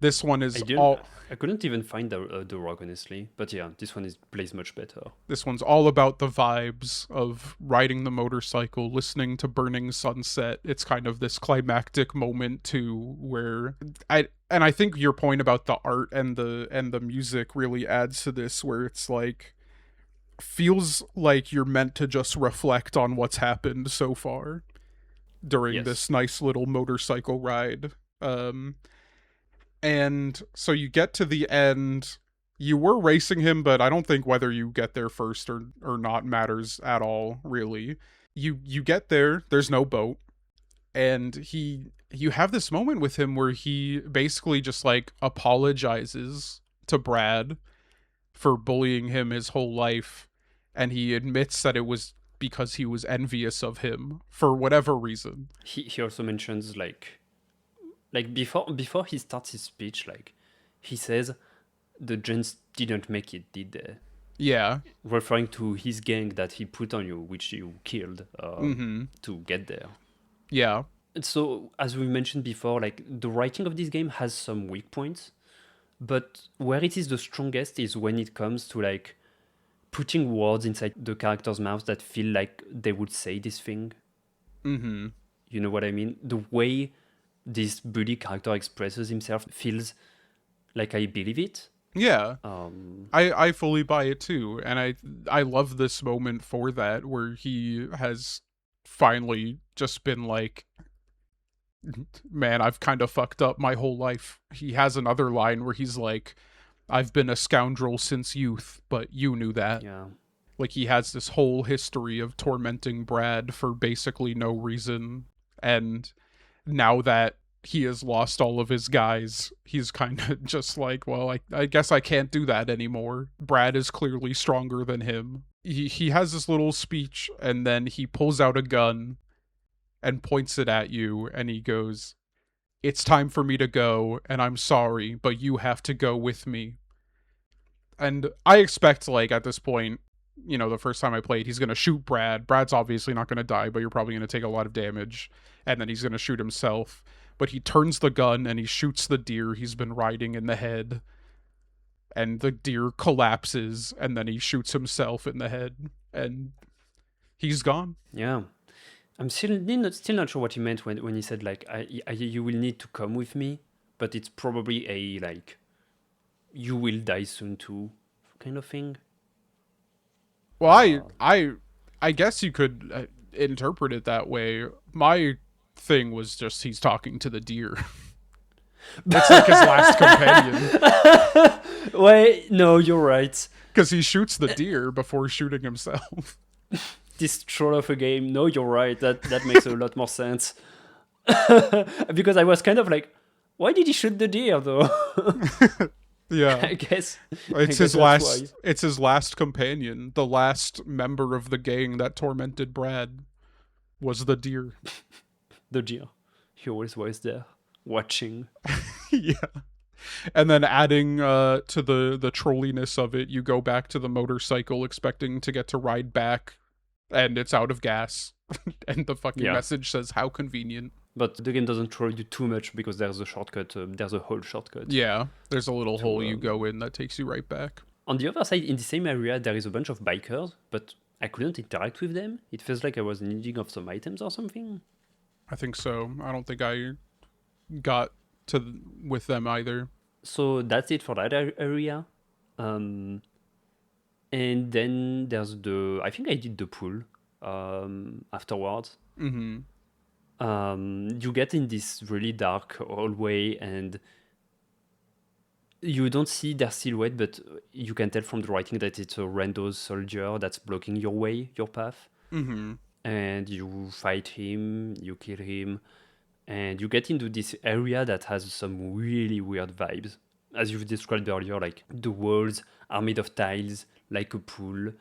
This one I is didn't. all I couldn't even find the rock honestly, but yeah, this one is plays much better. this one's all about the vibes of riding the motorcycle, listening to burning sunset. It's kind of this climactic moment too where I think your point about the art and the music really adds to this where it's like feels like you're meant to just reflect on what's happened so far during Yes. this nice little motorcycle ride. Um, and so you get to the end. You were racing him, but I don't think whether you get there first or not matters at all, really. You get there, there's no boat, and you have this moment with him where he basically just like apologizes to Brad for bullying him his whole life, and he admits that it was because he was envious of him for whatever reason. He also mentions like before he starts his speech, like he says the Gens didn't make it, did they? Yeah. Referring to his gang that he put on you, which you killed Mm-hmm. to get there. Yeah. So as we mentioned before, like the writing of this game has some weak points, but where it is the strongest is when it comes to like putting words inside the characters' mouths that feel like they would say this thing. Mm-hmm. You know what I mean? The way this bully character expresses himself feels like I believe it. Yeah. Um, I fully buy it too, and I love this moment for that where he has finally just been like, man, I've kind of fucked up my whole life. He has another line where he's like, I've been a scoundrel since youth, but you knew that. yeah, Like he has this whole history of tormenting Brad for basically no reason, and now that he has lost all of his guys, he's kind of just like, well, I guess I can't do that anymore. Brad is clearly stronger than him. He has this little speech, and then he pulls out a gun and points it at you, and he goes, "It's time for me to go, and I'm sorry, but you have to go with me." And I expect, like, at this point, the first time I played, he's going to shoot Brad. Brad's obviously not going to die, but you're probably going to take a lot of damage. And then he's going to shoot himself. But he turns the gun and he shoots the deer he's been riding in the head. And the deer collapses, and then he shoots himself in the head. And he's gone. yeah. I'm still not sure what he meant when he said like you will need to come with me, but it's probably a like you will die soon too kind of thing. Well, Uh, I guess you could interpret it that way. My thing was just he's talking to the deer. It's like his last companion. Wait, no, you're right. Because he shoots the deer before shooting himself. This troll of a game. No, you're right. That makes a lot more sense. Because I was kind of like, why did he shoot the deer though? Yeah. I guess It's guess his that's last why. it's his last companion. The last member of the gang that tormented Brad was the deer. The deer. He always was there, watching. Yeah. And then adding to the trolliness of it, you go back to the motorcycle expecting to get to ride back and it's out of gas. And the fucking Yeah. message says how convenient. But the game doesn't troll you too much because there's a shortcut. There's a whole shortcut. Yeah, there's a little hole To you go in that takes you right back. On the other side, in the same area, there is a bunch of bikers, but I couldn't interact with them. It feels like I was needing of some items or something. I think so. I don't think I got with them either. So that's it for that area. Um, and then there's I think I did the pool afterwards. Mm-hmm. You get in this really dark hallway, and you don't see their silhouette, but you can tell from the writing that it's a rando soldier that's blocking your path. Mm-hmm. And you fight him, you kill him, and you get into this area that has some really weird vibes. As you've described earlier, like the walls are made of tiles, like a pool.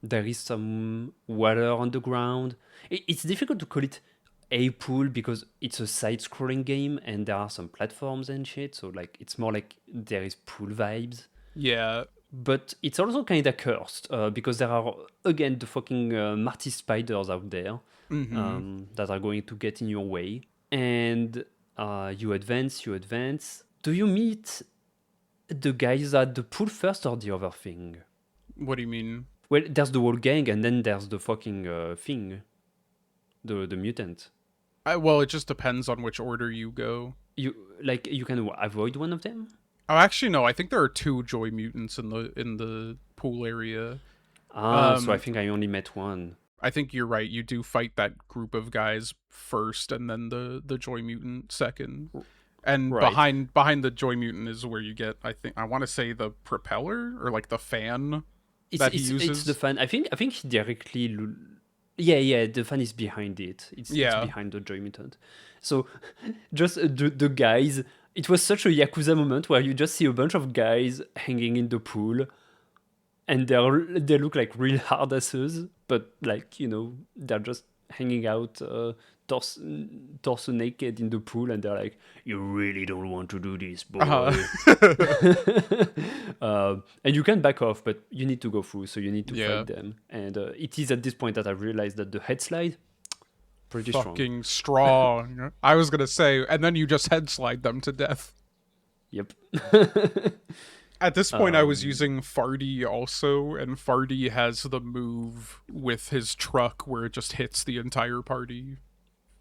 There is some water on the ground. It's difficult to call it a pool because it's a side-scrolling game and there are some platforms and shit. So like it's more like there is pool vibes. Yeah. But it's also kind of cursed because there are again the fucking Marty spiders out there Mm-hmm. that are going to get in your way. And you advance. Do you meet the guys at the pool first or the other thing? What do you mean? Well, there's the whole gang, and then there's the fucking thing, the mutant. Well, it just depends on which order you go. You can avoid one of them. Oh, actually, no. I think there are two Joy Mutants in the pool area. So I Um, think I only met one. I think you're right. You do fight that group of guys first, and then the Joy Mutant second. And Right. behind the Joy Mutant is where you get, I want to say, the propeller or like the fan It's that he it's uses. the fan. I think he directly. Yeah. The fan is behind it. It's Yeah. behind the Joy Mutant. So just the guys. It was such a Yakuza moment where you just see a bunch of guys hanging in the pool, and they look like real hard asses, but like they're just hanging out torso, torso naked in the pool, and they're like, "You really don't want to do this, boy." And you can back off, but you need to go through, so you need to Yeah. fight them. And it is at this point that I realized that the head slide pretty strong. Fucking strong. I was gonna say, and then you just head slide them to death. Yep. At this point, I was using Farty also, and Farty has the move with his truck where it just hits the entire party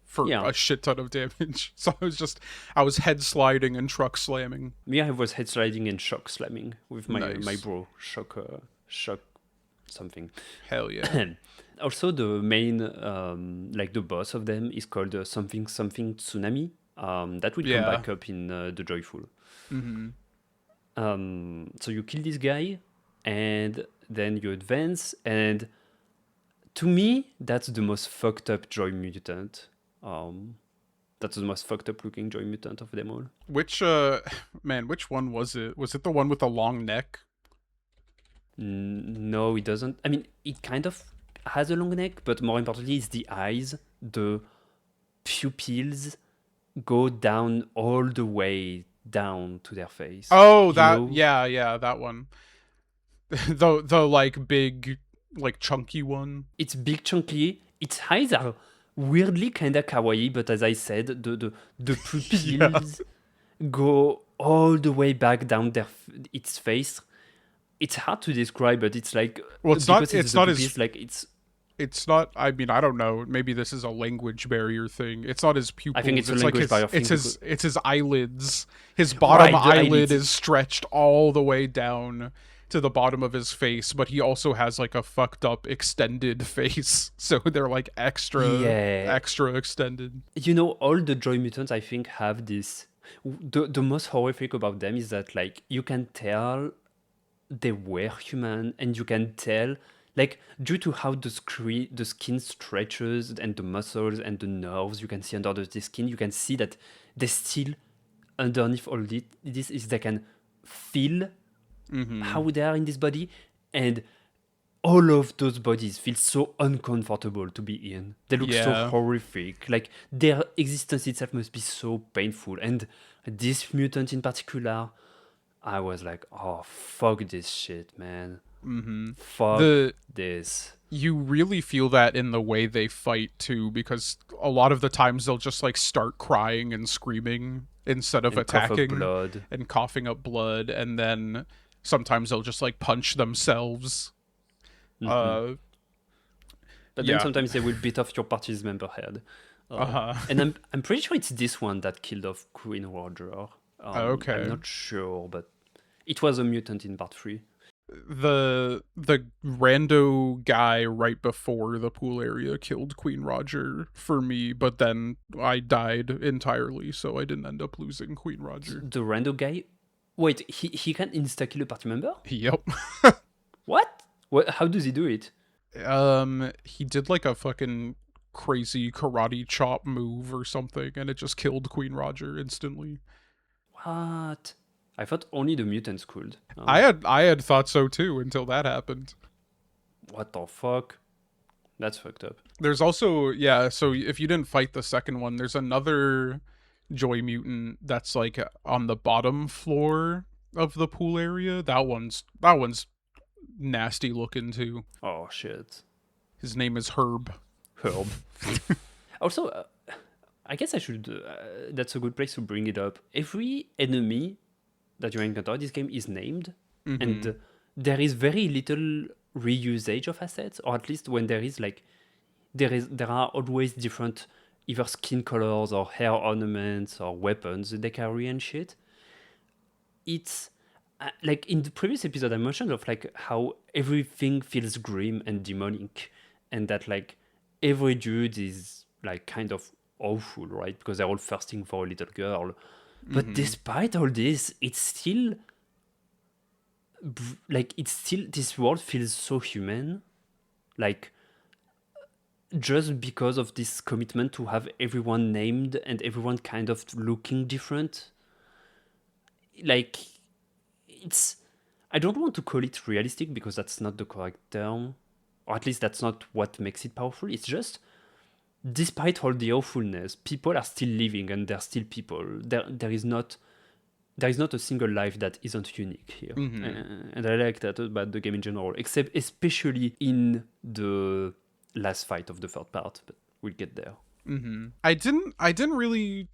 for Yeah. a shit ton of damage. So I was head sliding and truck slamming. Me, I was head sliding and shock slamming with my Nice. bro shock something. Hell yeah. Also, the main like the boss of them is called something tsunami. That will come Yeah. back up in the Joyful. Mm-hmm. So you kill this guy, and then you advance, and to me, that's the most fucked up Joy Mutant. That's the most fucked up looking Joy Mutant of them all. Which which one was it? Was it the one with the long neck? No, it doesn't. I mean, it kind of has a long neck, but more importantly, it's the eyes. The pupils go down all the way down to their face. Oh, You that know? yeah, that one. The like big, like chunky one. It's big, chunky. Its eyes are weirdly kind of kawaii, but as I said, the pupils go all the way back down its face. It's hard to describe, but it's like Well, it's not. because It's the not as. pupils, like it's. It's not. I mean, I don't know. Maybe this is a language barrier thing. It's not his pupils. I think it's a like language his, barrier thing It's his eyelids. His bottom Right, the eyelid eyelids. is stretched all the way down to the bottom of his face, but he also has like a fucked up extended face, so they're like extra extended. All the Joy Mutants, I think, have this. The most horrific about them is that, like, you can tell they were human, and you can tell, like, due to how the skin stretches and the muscles and the nerves you can see under the skin, you can see that they still, underneath all this, is they can feel how they are in this body, and all of those bodies feel so uncomfortable to be in. They look so Yeah. horrific. Like their existence itself must be so painful. And this mutant in particular, I was like, oh, fuck this shit, man. Fuck this. You really feel that in the way they fight too, because a lot of the times they'll just like start crying and screaming instead of And cough up attacking blood. and coughing up blood, and then sometimes they'll just like punch themselves. But then yeah. sometimes they will beat off your party's member head. Uh-huh. And I'm pretty sure it's this one that killed off Queen Roger. Okay. I'm not sure, but it was a mutant in part 3. The rando guy right before the pool area killed Queen Roger for me, but then I died entirely, so I didn't end up losing Queen Roger. The rando guy, Wait, he can insta-kill a party member? Yep. What? What? How does he do it? He did like a fucking crazy karate chop move or something, and it just killed Queen Roger instantly. What? I thought only the mutants could. I had thought so too until that happened. What the fuck? That's fucked up. There's also, yeah, so if you didn't fight the second one, there's another Joy Mutant that's like on the bottom floor of the pool area. That one's nasty looking too. Oh shit. His name is Herb. Herb. Also, I guess I should. That's a good place to bring it up. Every enemy that you encounter in this game is named, and there is very little reusage of assets, or at least when there is like, there are always different either skin colors or hair ornaments or weapons that they carry and shit. It's like in the previous episode I mentioned of like how everything feels grim and demonic, and that like every dude is like kind of awful, right? Because they're all thirsting for a little girl. But despite all this, it's still this world feels so human, like just because of this commitment to have everyone named and everyone kind of looking different. Like, it's, I don't want to call it realistic because that's not the correct term, or at least that's not what makes it powerful. It's just, despite all the awfulness, people are still living and they're still people. There is not a single life that isn't unique here. And I like that about the game in general, except especially in the last fight of the third part, but we'll get there. I didn't really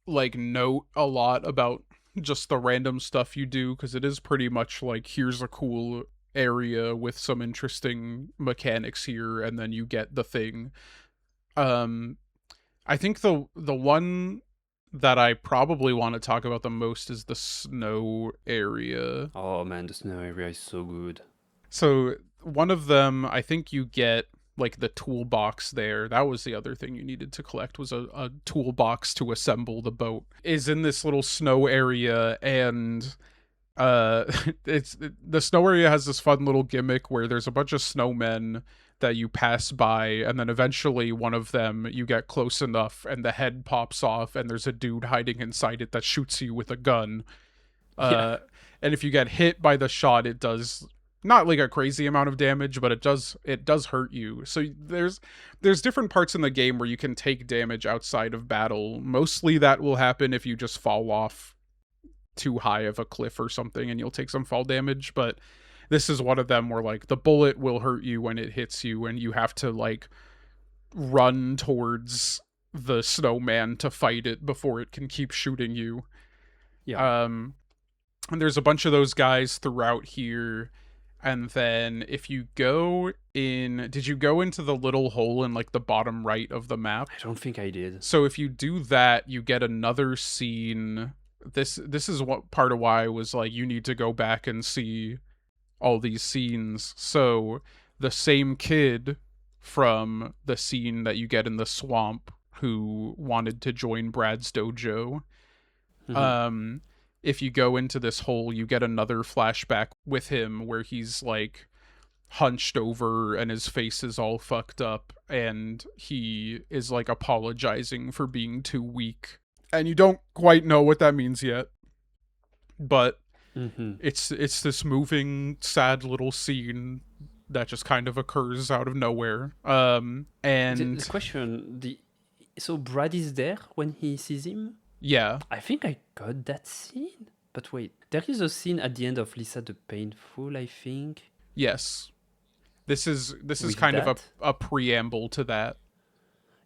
like note a lot about just the random stuff you do, because it is pretty much like, here's a cool area with some interesting mechanics here, and then you get the thing. I think the one that I probably want to talk about the most is the snow area. Oh man, the snow area is so good. So one of them, I think you get like the toolbox there. That was the other thing you needed to collect, was a toolbox to assemble the boat. Is in this little snow area, and it's the snow area has this fun little gimmick where there's a bunch of snowmen that you pass by, and then eventually one of them, you get close enough and the head pops off and there's a dude hiding inside it that shoots you with a gun. And if you get hit by the shot, it does not like a crazy amount of damage, but it does hurt you. So there's different parts in the game where you can take damage outside of battle. Mostly that will happen if you just fall off too high of a cliff or something and you'll take some fall damage, but this is one of them where like the bullet will hurt you when it hits you, and you have to like run towards the snowman to fight it before it can keep shooting you. And there's a bunch of those guys throughout here. And then if you go in, did you go into the little hole in like the bottom right of the map? I don't think I did. So if you do that, you get another scene. This is what part of why I was like, you need to go back and see all these scenes. So the same kid from the scene that you get in the swamp who wanted to join Brad's dojo, if you go into this hole, you get another flashback with him where he's like hunched over and his face is all fucked up, and he is like apologizing for being too weak, and you don't quite know what that means yet, but it's this moving, sad little scene that just kind of occurs out of nowhere. And the question, so Brad is there when he sees him? Yeah. I think I got that scene. But wait, there is a scene at the end of Lisa the Painful, I think. Yes. This is kind of a preamble to that.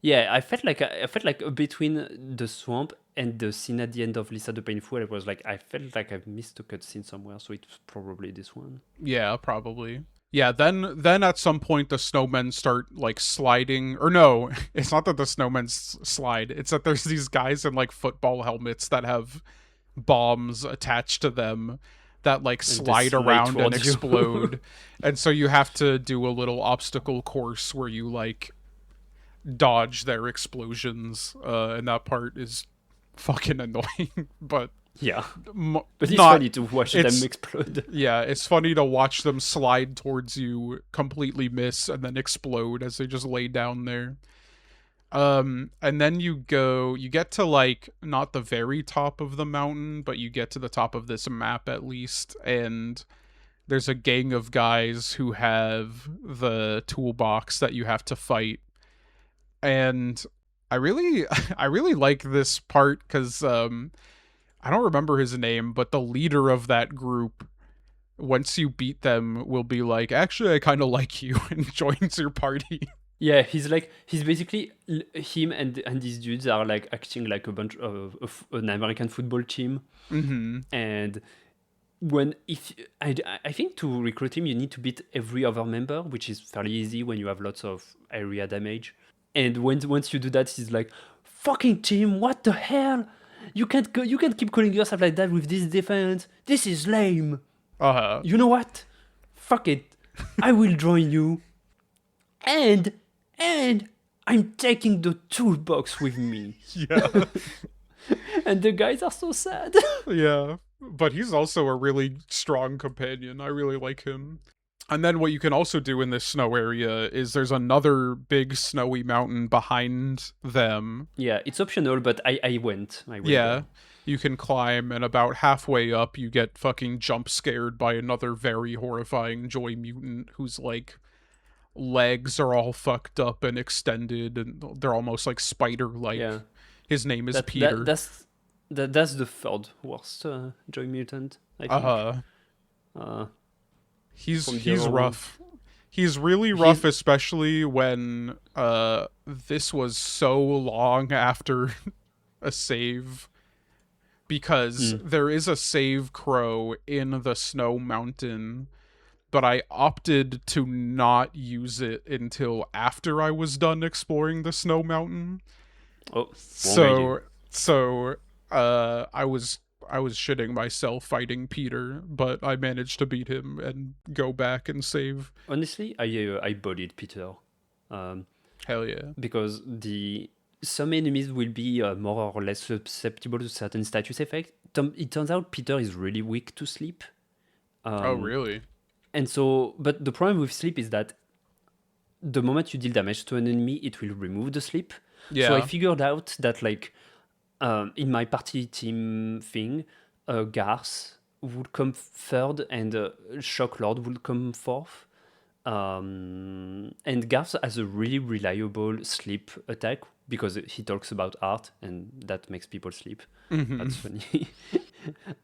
Yeah, I felt like between the swamp and the scene at the end of Lisa the Painful, it was like I felt like I missed a cutscene somewhere, so it's probably this one. Yeah, probably. Yeah, then at some point the snowmen start like sliding, or no, it's not that the snowmen slide, it's that there's these guys in like football helmets that have bombs attached to them that like slide around and explode. And so you have to do a little obstacle course where you like dodge their explosions, and that part is fucking annoying, but Yeah, But but it's not funny to watch them it's explode. yeah, it's funny to watch them slide towards you, completely miss, and then explode as they just lay down there. And then you get to like not the very top of the mountain, but you get to the top of this map at least, and there's a gang of guys who have the toolbox that you have to fight. And I really I really like this part because I don't remember his name, but the leader of that group, once you beat them, will be like, actually, I kind of like you, and joins your party. Yeah, he's basically him and these dudes are like acting like a bunch of an American football team. Mm-hmm. And when if I think to recruit him you need to beat every other member, which is fairly easy when you have lots of area damage. And once you do that, he's like, "Fucking team, what the hell? You can't keep calling yourself like that with this defense. This is lame. Uh-huh. You know what? Fuck it. I will join you. And I'm taking the toolbox with me." Yeah. And the guys are so sad. Yeah. But he's also a really strong companion. I really like him. And then what you can also do in this snow area is there's another big snowy mountain behind them. Yeah, it's optional, but I went. Yeah. There. You can climb, and about halfway up, you get fucking jump scared by another very horrifying Joy Mutant whose, like, legs are all fucked up and extended, and they're almost like spider-like. Yeah. His name is Peter. That's the third worst Joy Mutant, I think. Uh-huh. He's other rough. He's really rough, especially when this was so long after a save, because there is a save crow in the snow mountain, but I opted to not use it until after I was done exploring the snow mountain. Oh, So I was shitting myself fighting Peter, but I managed to beat him and go back and save. honestly, I bullied Peter, Hell yeah. because some enemies will be more or less susceptible to certain status effects. It turns out Peter is really weak to sleep. Oh, really? And so, but the problem with sleep is that the moment you deal damage to an enemy, it will remove the sleep. Yeah. So I figured out that, like, in my party team thing, Garth would come third and Shock Lord would come fourth. And Garth has a really reliable sleep attack because he talks about art and that makes people sleep. That's funny.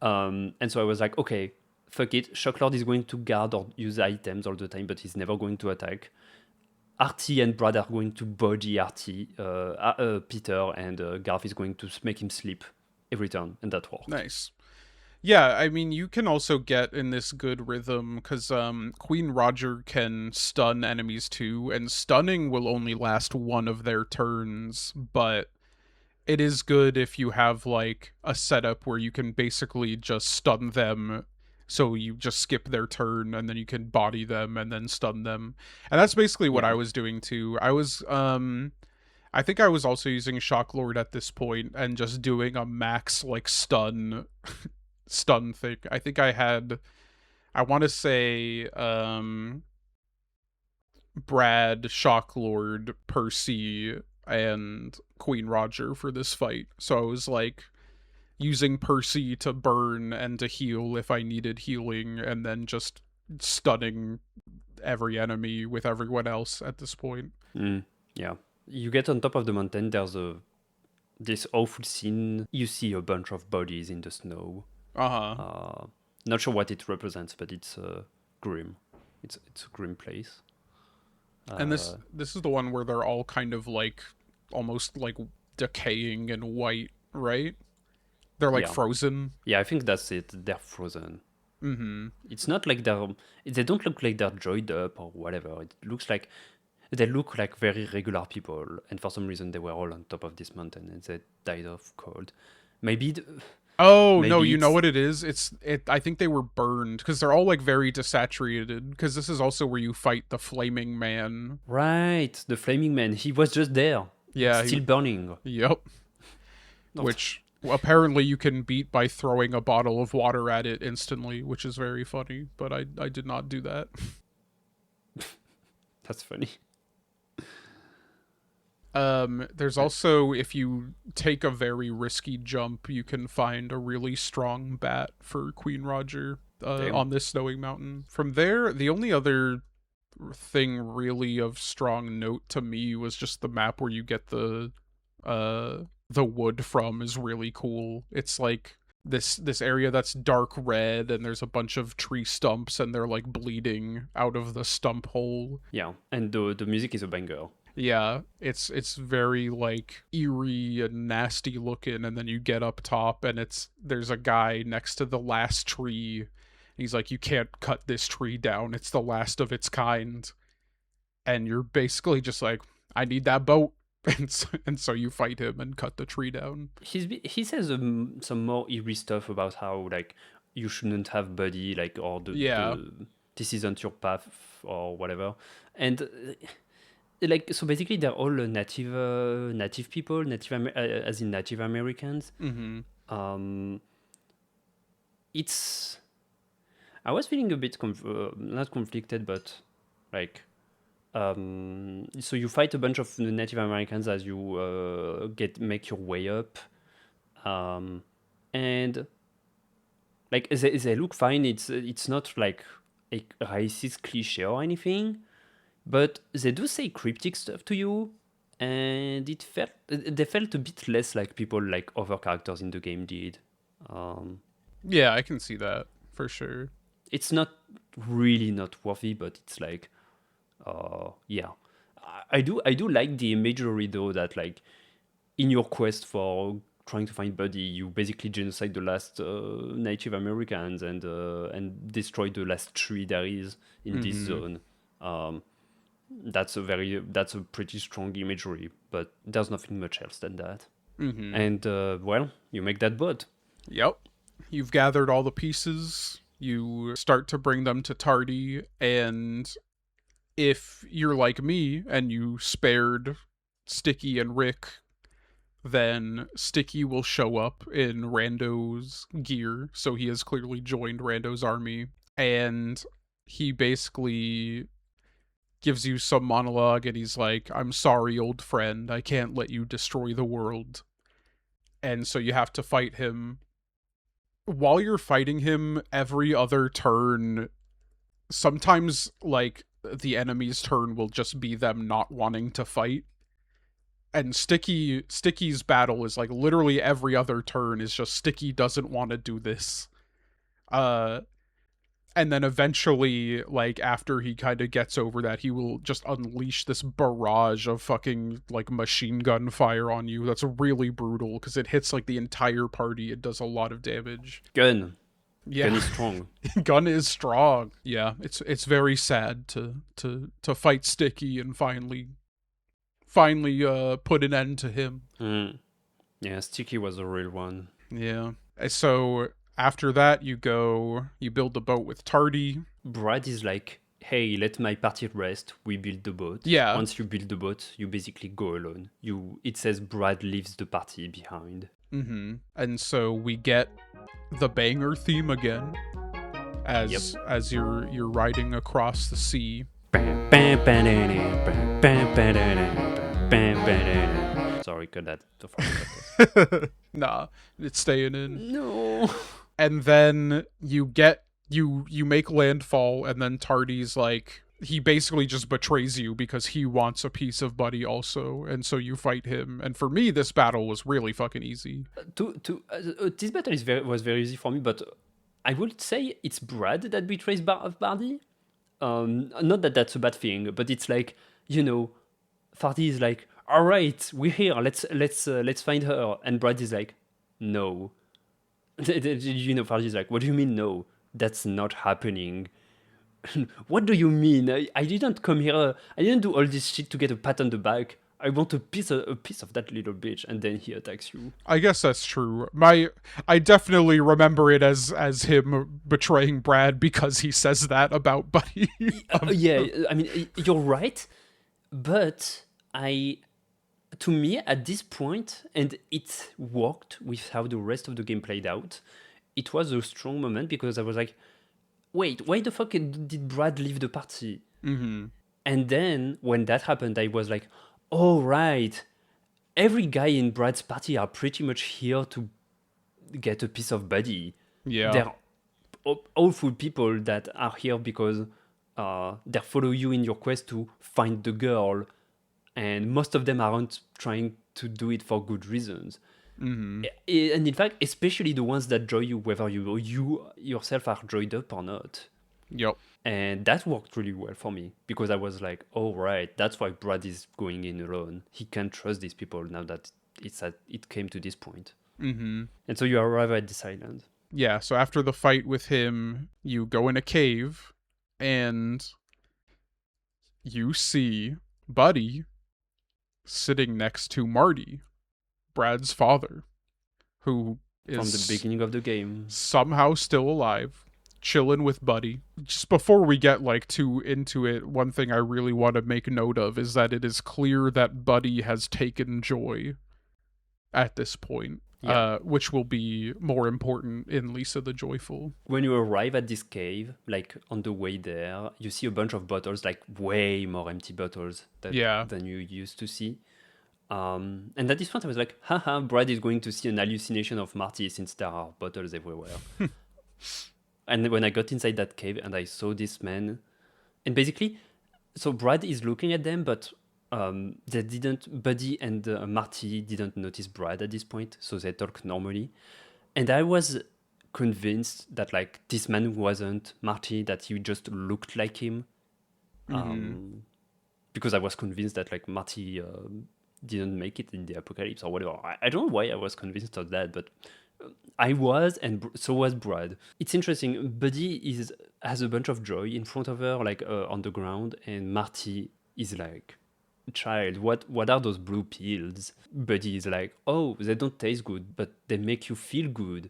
And so I was like, okay, fuck it. Shock Lord is going to guard or use items all the time, but he's never going to attack. Artie and Brad are going to body Peter, and Garth is going to make him sleep every turn, and that worked. Nice. Yeah, I mean, you can also get in this good rhythm because Queen Roger can stun enemies too, and stunning will only last one of their turns, but it is good if you have like a setup where you can basically just stun them. So you just skip their turn and then you can body them and then stun them. And that's basically what I was doing too. I was I think I was also using Shock Lord at this point and just doing a max like stun thing. I think I want to say Brad, Shock Lord, Percy, and Queen Roger for this fight. So I was like using Percy to burn and to heal if I needed healing, and then just stunning every enemy with everyone else at this point. Yeah. You get on top of the mountain, there's this awful scene. You see a bunch of bodies in the snow. Not sure what it represents, but it's grim. It's a grim place. And this is the one where they're all kind of like almost like decaying and white, right? They're like frozen. Yeah, I think that's it. They're frozen. It's not like they don't look like they're joined up or whatever. It looks like they look like very regular people, and for some reason they were all on top of this mountain and they died of cold. Maybe. No, you know what it is? I think they were burned because they're all like very desaturated. Because this is also where you fight the Flaming Man. Right, the Flaming Man. He was just there. Yeah, still burning. Yep. Which Apparently you can beat by throwing a bottle of water at it instantly, which is very funny, but I did not do that. That's funny. There's also, if you take a very risky jump, you can find a really strong bat for Queen Roger Damn. on this snowy mountain. From there, the only other thing really of strong note to me was just the map where you get the wood from is really cool. It's like this area that's dark red, and there's a bunch of tree stumps, and they're like bleeding out of the stump hole. Yeah, and the music is a banger. Yeah, it's very like eerie and nasty looking, and then you get up top and there's a guy next to the last tree. He's like, you can't cut this tree down. It's the last of its kind. And you're basically just like, I need that boat. And so you fight him and cut the tree down. He says some more eerie stuff about how like you shouldn't have buddy, like, or this isn't your path or whatever. And like, so basically they're all native people, as in Native Americans. Mm-hmm. It's I was feeling a bit not conflicted, but like, so you fight a bunch of Native Americans as you make your way up, and like they look fine. It's not like a racist cliche or anything, but they do say cryptic stuff to you, and they felt a bit less like people like other characters in the game did. Yeah, I can see that for sure. It's not really not worthy, but it's like, yeah. I do like the imagery though, that like in your quest for trying to find Buddy, you basically genocide the last Native Americans and destroy the last tree there is in this zone. That's a pretty strong imagery, but there's nothing much else than that. Mm-hmm. And well, you make that boat. Yep. You've gathered all the pieces. You start to bring them to Tardy, and if you're like me and you spared Sticky and Rick, then Sticky will show up in Rando's gear, so he has clearly joined Rando's army, and he basically gives you some monologue, and he's like, I'm sorry, old friend, I can't let you destroy the world. And so you have to fight him. While you're fighting him, every other turn, sometimes like the enemy's turn will just be them not wanting to fight. And Sticky's battle is like literally every other turn is just Sticky doesn't want to do this. And then eventually, like, after he kind of gets over that, he will just unleash this barrage of fucking, like, machine gun fire on you. That's really brutal, because it hits, like, the entire party. It does a lot of damage. Gun. Yeah. Gun is strong. Gun is strong. Yeah, it's very sad to fight Sticky and finally put an end to him. Yeah, Sticky was a real one. Yeah. So after that, you build the boat with Tardy. Brad is like, hey, let my party rest. We build the boat. Yeah. Once you build the boat, you basically go alone. It says Brad leaves the party behind. Mm-hmm. And so we get the banger theme again as you're riding across the sea. Sorry, cut that. Nah, it's staying in. No. And then you make landfall, and then Tardy's like, he basically just betrays you because he wants a piece of Buddy also, and so you fight him. And for me, this battle was really fucking easy. This battle was very easy for me, but I would say it's Brad that betrays Buddy. Not that that's a bad thing, but it's like, Farty is like, all right, we're here. Let's find her. And Brad is like, no. Farty is like, what do you mean no? That's not happening. What do you mean? I didn't come here. I didn't do all this shit to get a pat on the back. I want a piece of that little bitch, and then he attacks you. I guess that's true. I definitely remember it as him betraying Brad because he says that about Buddy. Yeah, I mean, you're right, but I to me at this point, and it worked with how the rest of the game played out, it was a strong moment because I was like, wait, why the fuck did Brad leave the party? Mm-hmm. And then when that happened, I was like, oh, right. Every guy in Brad's party are pretty much here to get a piece of Buddy. Yeah. They're awful people that are here because they follow you in your quest to find the girl. And most of them aren't trying to do it for good reasons. Mm-hmm. And in fact, especially the ones that joy you, whether you yourself are joyed up or not. Yep. And that worked really well for me because I was like, oh, right, that's why Brad is going in alone. He can't trust these people now that it came to this point. Mm-hmm. And so you arrive at this island. Yeah, so after the fight with him, you go in a cave and you see Buddy sitting next to Marty, Brad's father, who From the is beginning of the game. somehow still alive, chilling with Buddy. Just before we get like too into it, one thing I really want to make note of is that it is clear that Buddy has taken joy at this point. Yeah. Which will be more important in Lisa the Joyful. When you arrive at this cave, like on the way there, you see a bunch of bottles, like way more empty bottles than you used to see. And at this point, I was like, haha, Brad is going to see an hallucination of Marty since there are bottles everywhere. And when I got inside that cave and I saw this man, and basically, so Brad is looking at them, but they didn't, Buddy and Marty didn't notice Brad at this point, so they talk normally. And I was convinced that like this man wasn't Marty, that he just looked like him. Because I was convinced that like Marty didn't make it in the apocalypse or whatever. I don't know why I was convinced of that, but I was, and so was Brad. It's interesting. Buddy has a bunch of joy in front of her, like on the ground, and Marty is like, child, what are those blue pills? Buddy is like, oh, they don't taste good, but they make you feel good.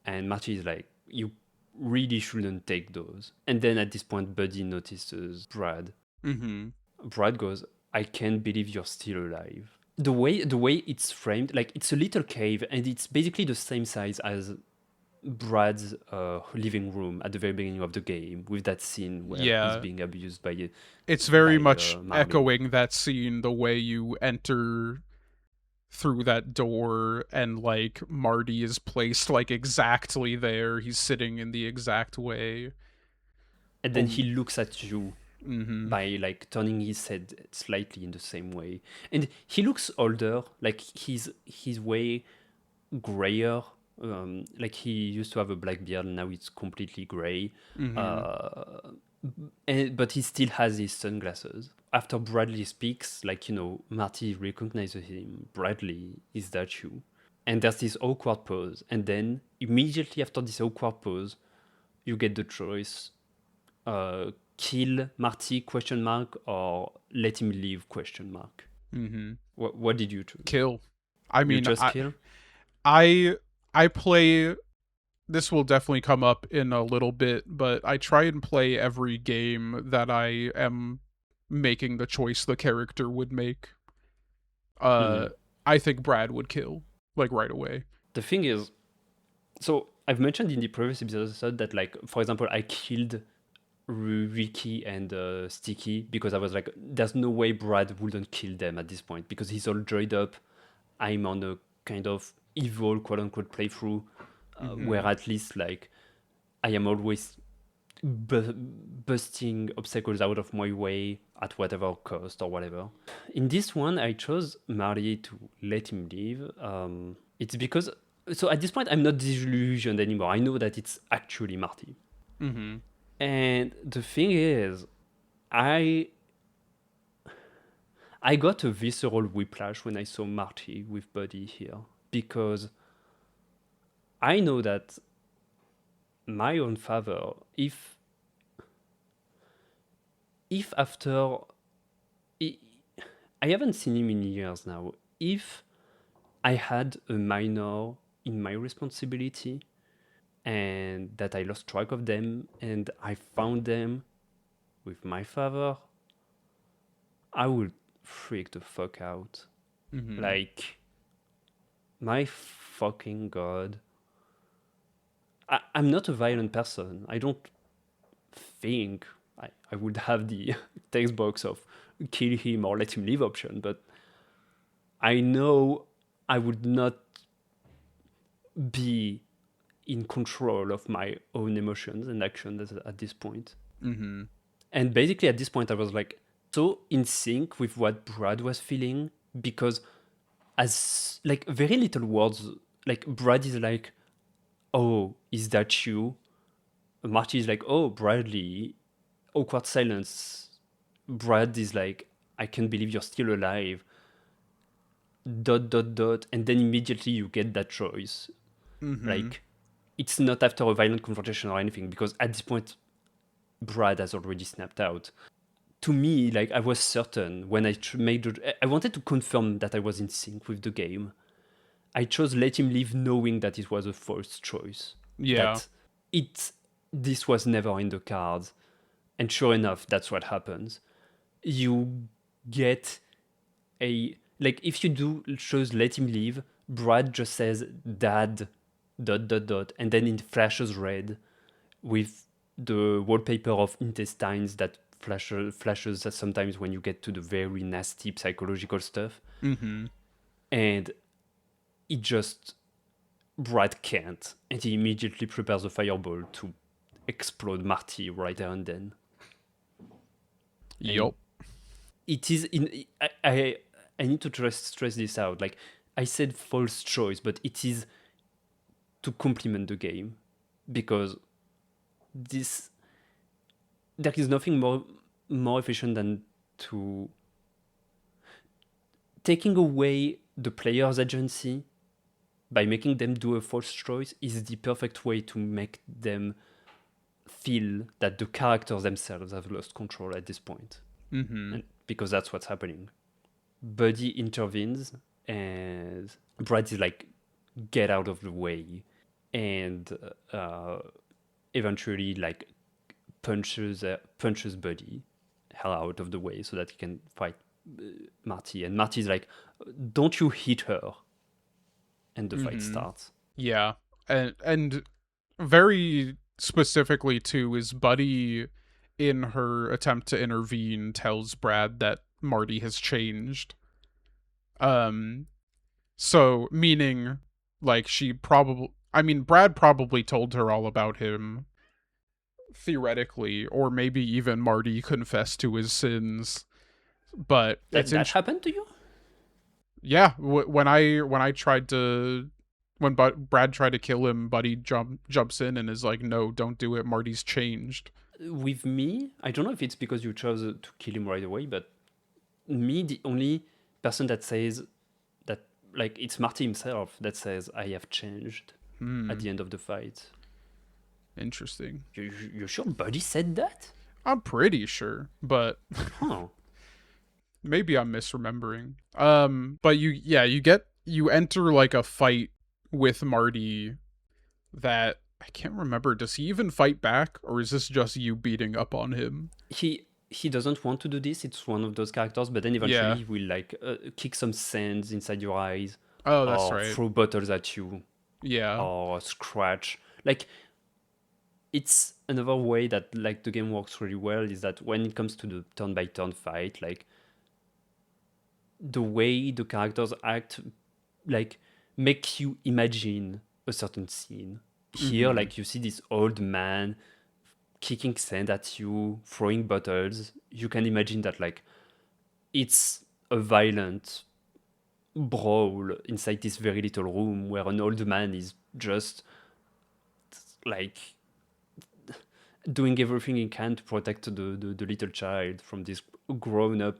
And Marty is like, you really shouldn't take those. And then at this point, Buddy notices Brad. Mm-hmm. Brad goes, I can't believe you're still alive. The way it's framed, like it's a little cave, and it's basically the same size as Brad's living room at the very beginning of the game, with that scene where he's being abused by. It's very by, much Marley. echoing that scene, the way you enter through that door and like Marty is placed like exactly there. He's sitting in the exact way. And then he looks at you Mm-hmm. by like turning his head slightly in the same way. And he looks older, like he's way grayer. Like he used to have a black beard, now it's completely gray. But he still has his sunglasses. After Bradley speaks, like, Marty recognizes him. Bradley, is that you? And there's this awkward pause. And then immediately after this awkward pause, you get the choice. Kill Marty, question mark, or let him leave, question mark. Mm-hmm. What did you choose? Kill. I mean, kill? I play. This will definitely come up in a little bit, but I try and play every game that I am making the choice the character would make. I think Brad would kill, like, right away. The thing is, so I've mentioned in the previous episode that, like, for example, I killed Ricky and Sticky because I was like, there's no way Brad wouldn't kill them at this point because he's all joyed up. I'm on a kind of evil, quote-unquote, playthrough where at least, like, I am always busting obstacles out of my way at whatever cost or whatever. In this one, I chose Marley to let him leave. It's because, so at this point, I'm not disillusioned anymore. I know that it's actually Marty. Mm-hmm. And the thing is, I got a visceral whiplash when I saw Marty with Buddy here because I know that my own father, if after I haven't seen him in years now, if I had a minor in my responsibility and that I lost track of them and I found them with my father, I would freak the fuck out. Mm-hmm. Like, my fucking god. I'm not a violent person. I don't think I would have the text box of kill him or let him live option, but I know I would not be in control of my own emotions and actions at this point. Mm-hmm. And basically, at this point, I was like so in sync with what Brad was feeling because, as like very little words, like Brad is like, "Oh, is that you?" Marty is like, "Oh, Bradley." Awkward silence. Brad is like, "I can't believe you're still alive." Dot dot dot, and then immediately you get that choice. Mm-hmm. Like, it's not after a violent confrontation or anything because at this point, Brad has already snapped out. To me, like I was certain when made I wanted to confirm that I was in sync with the game. I chose let him live knowing that it was a false choice. Yeah. That it this was never in the cards. And sure enough, that's what happens. You get a like if you do choose let him live, Brad just says dad dot dot dot and then it flashes red with the wallpaper of intestines that flashes sometimes when you get to the very nasty psychological stuff. Mm-hmm. And it just Brad can't, and he immediately prepares a fireball to explode Marty right there and then. And Yup. it is in I need to stress this out. Like I said false choice, but it is to complement the game because this there is nothing more efficient than to taking away the player's agency by making them do a false choice is the perfect way to make them feel that the characters themselves have lost control at this point. Mm-hmm. And because that's what's happening. Buddy intervenes and Brad is like, get out of the way. And eventually like punches Buddy hell out of the way so that he can fight Marty. And Marty's like, don't you hit her. And the fight Mm-hmm. starts. Yeah. And very specifically too is Buddy in her attempt to intervene tells Brad that Marty has changed. Um so meaning like she probably I mean Brad probably told her all about him theoretically or maybe even Marty confessed to his sins but it's That happened to you? yeah when I tried to when Brad tried to kill him Buddy jumps in and is like no don't do it Marty's changed. With me, I don't know if it's because you chose to kill him right away, but me, the only person that says that, like, it's Marty himself that says, I have changed at the end of the fight. Interesting. You sure Buddy said that? I'm pretty sure but Huh. maybe I'm misremembering. But you enter like a fight with Marty that I can't remember. Does he even fight back, or is this just you beating up on him? He doesn't want to do this. It's one of those characters, but then Yeah. eventually he will like kick some sands inside your eyes, Oh, that's or right. throw bottles at you, Yeah. or scratch. Like it's another way that like the game works really well is that when it comes to the turn by turn fight, like the way the characters act, like make you imagine a certain scene. Here, Mm-hmm. like you see this old man kicking sand at you, throwing bottles. You can imagine that like it's a violent brawl inside this very little room where an old man is just like doing everything he can to protect the little child from this grown up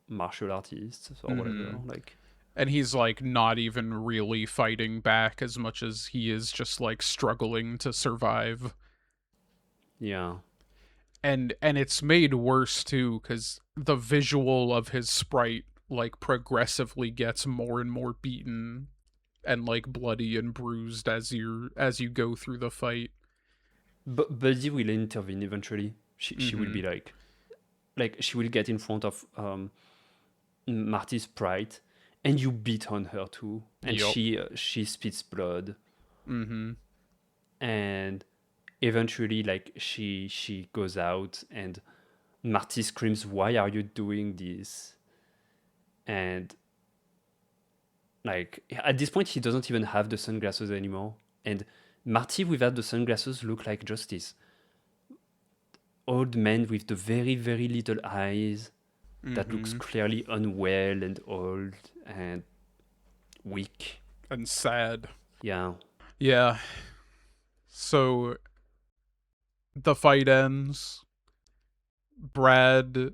martial artist or whatever. Mm-hmm. Like, And he's like not even really fighting back as much as he is just like struggling to survive. yeah. And it's made worse too cuz the visual of his sprite like progressively gets more and more beaten and like bloody and bruised as you go through the fight. But Buddy will intervene eventually. She will be Mhm. like she will get in front of Marty's sprite, and you beat on her too, and Yep. she spits blood, Mm-hmm. and eventually like she goes out, and Marty screams, "Why are you doing this?" And like at this point he doesn't even have the sunglasses anymore, and Marty without the sunglasses look like just this old man with the very very little eyes that looks Mm-hmm. clearly unwell and old and weak. And sad. Yeah. Yeah. So the fight ends. Brad,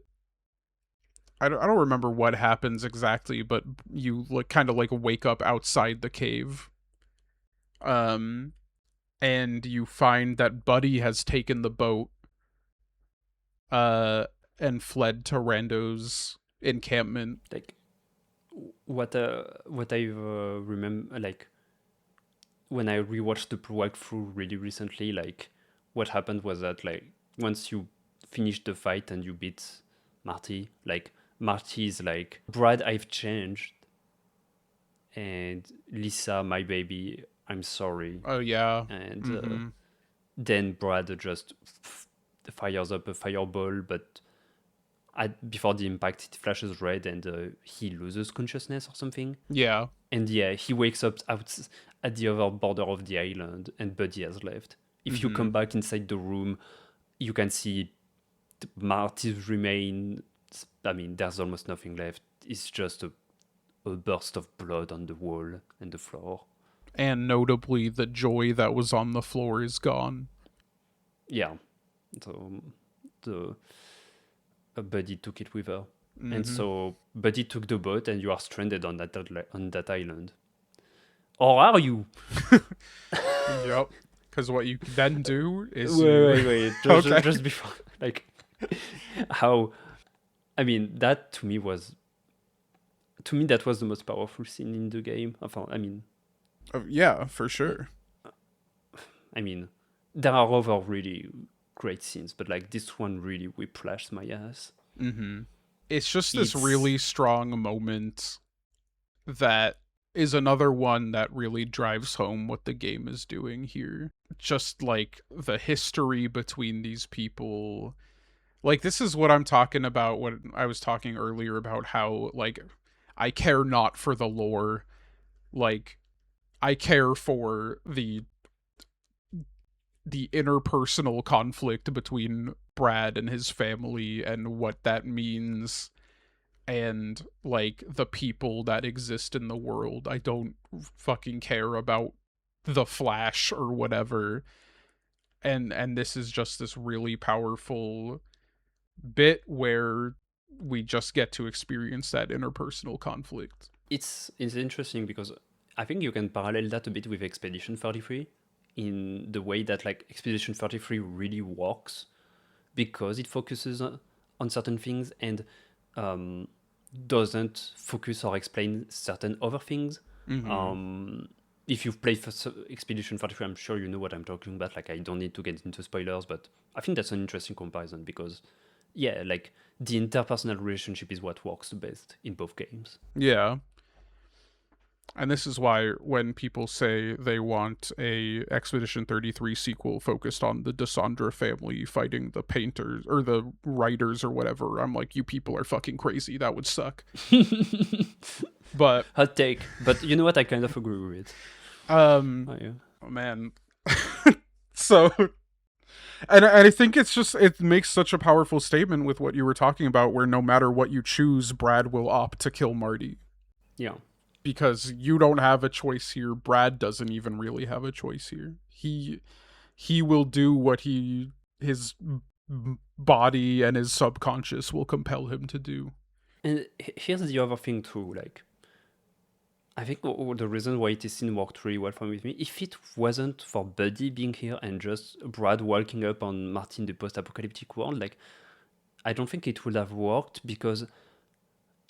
I don't remember what happens exactly, but you like kind of like wake up outside the cave. Um and you find that Buddy has taken the boat uh and fled to Rando's encampment. Like what I remember, like when I rewatched the walkthrough really recently, like what happened was that like once you finish the fight and you beat Marty, like Marty's like, "Brad, I've changed," and "Lisa, my baby, I'm sorry," Oh yeah. and Mm-hmm. then Brad just fires up a fireball, but before the impact, it flashes red, and he loses consciousness or something. Yeah. And yeah, he wakes up out at the other border of the island, and Buddy has left. If you Mm-hmm. come back inside the room, you can see Marty's remains. I mean, there's almost nothing left. It's just a burst of blood on the wall and the floor. And notably the joy that was on the floor is gone. Yeah, so the Buddy took it with her. And Mm-hmm. so Buddy took the boat, and you are stranded on that island. Or are you? Yep. Because what you then do is you. Wait. Okay. Just before, like, how? I mean, that to me that was the most powerful scene in the game. I mean, Yeah, for sure. I mean, there are other really great scenes, but like this one really whiplashed my ass. Mm-hmm. It's just this It's really strong moment that is another one that really drives home what the game is doing here. Just like the history between these people. Like, this is what I'm talking about when I was talking earlier about how, like, I care not for the lore. Like, I care for the interpersonal conflict between Brad and his family and what that means, and like the people that exist in the world. I don't fucking care about the Flash or whatever. And this is just this really powerful bit where we just get to experience that interpersonal conflict. it's interesting because I think you can parallel that a bit with Expedition 33 in the way that like Expedition 33 really works because it focuses on certain things and um, doesn't focus or explain certain other things. Mm-hmm. Um, if you've played Expedition 43, I'm sure you know what I'm talking about. Like, I don't need to get into spoilers, but I think that's an interesting comparison because, yeah, like the interpersonal relationship is what works the best in both games. Yeah. And this is why when people say they want a Expedition 33 sequel focused on the Dysandra family fighting the painters or the writers or whatever, I'm like, you people are fucking crazy. That would suck. But Hot take, but you know what? I kind of agree with it. um Oh, yeah. oh man. So and I think it's just it makes such a powerful statement with what you were talking about where no matter what you choose, Brad will opt to kill Marty. Yeah. Because you don't have a choice here. Brad doesn't even really have a choice here. He will do what his body and his subconscious will compel him to do. And here's the other thing too. Like, I think the reason why it is in worked really well for me, if it wasn't for Buddy being here and just Brad walking up on Martin the post-apocalyptic world, like I don't think it would have worked because,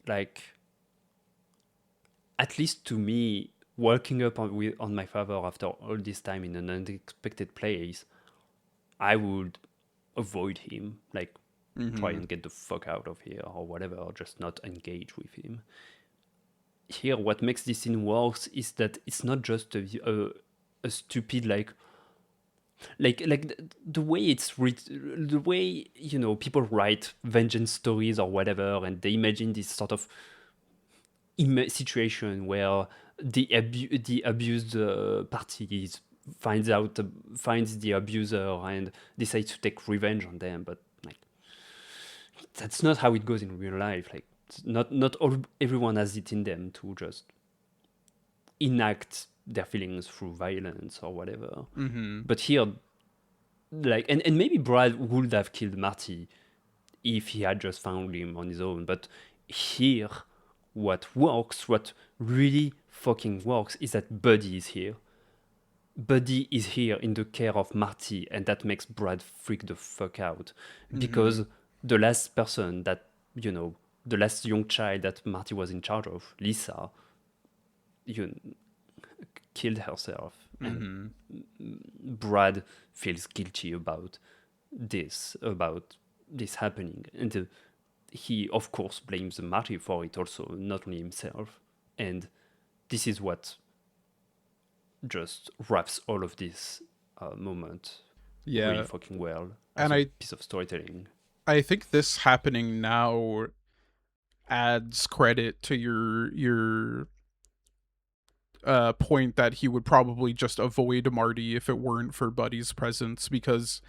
like, at least to me, walking up on my father after all this time in an unexpected place, I would avoid him, like try Mm-hmm. and get the fuck out of here or whatever, or just not engage with him. here what makes this scene works is that it's not just a stupid the way the way people write vengeance stories or whatever, and they imagine this sort of situation where the abused party finds the abuser and decides to take revenge on them, but like that's not how it goes in real life. Like everyone has it in them to just enact their feelings through violence or whatever. Mm-hmm. But here, like, and maybe Brad would have killed Marty if he had just found him on his own. But here, what really fucking works, is that Buddy is here. Buddy is here in the care of Marty, and that makes Brad freak the fuck out. Because the last person that, the last young child that Marty was in charge of, Lisa, killed herself. And Brad feels guilty about this happening. And he, of course, blames Marty for it also, not only himself. And this is what just wraps all of this moment really fucking well as a piece of storytelling. I think this happening now adds credit to your point that he would probably just avoid Marty if it weren't for Buddy's presence, because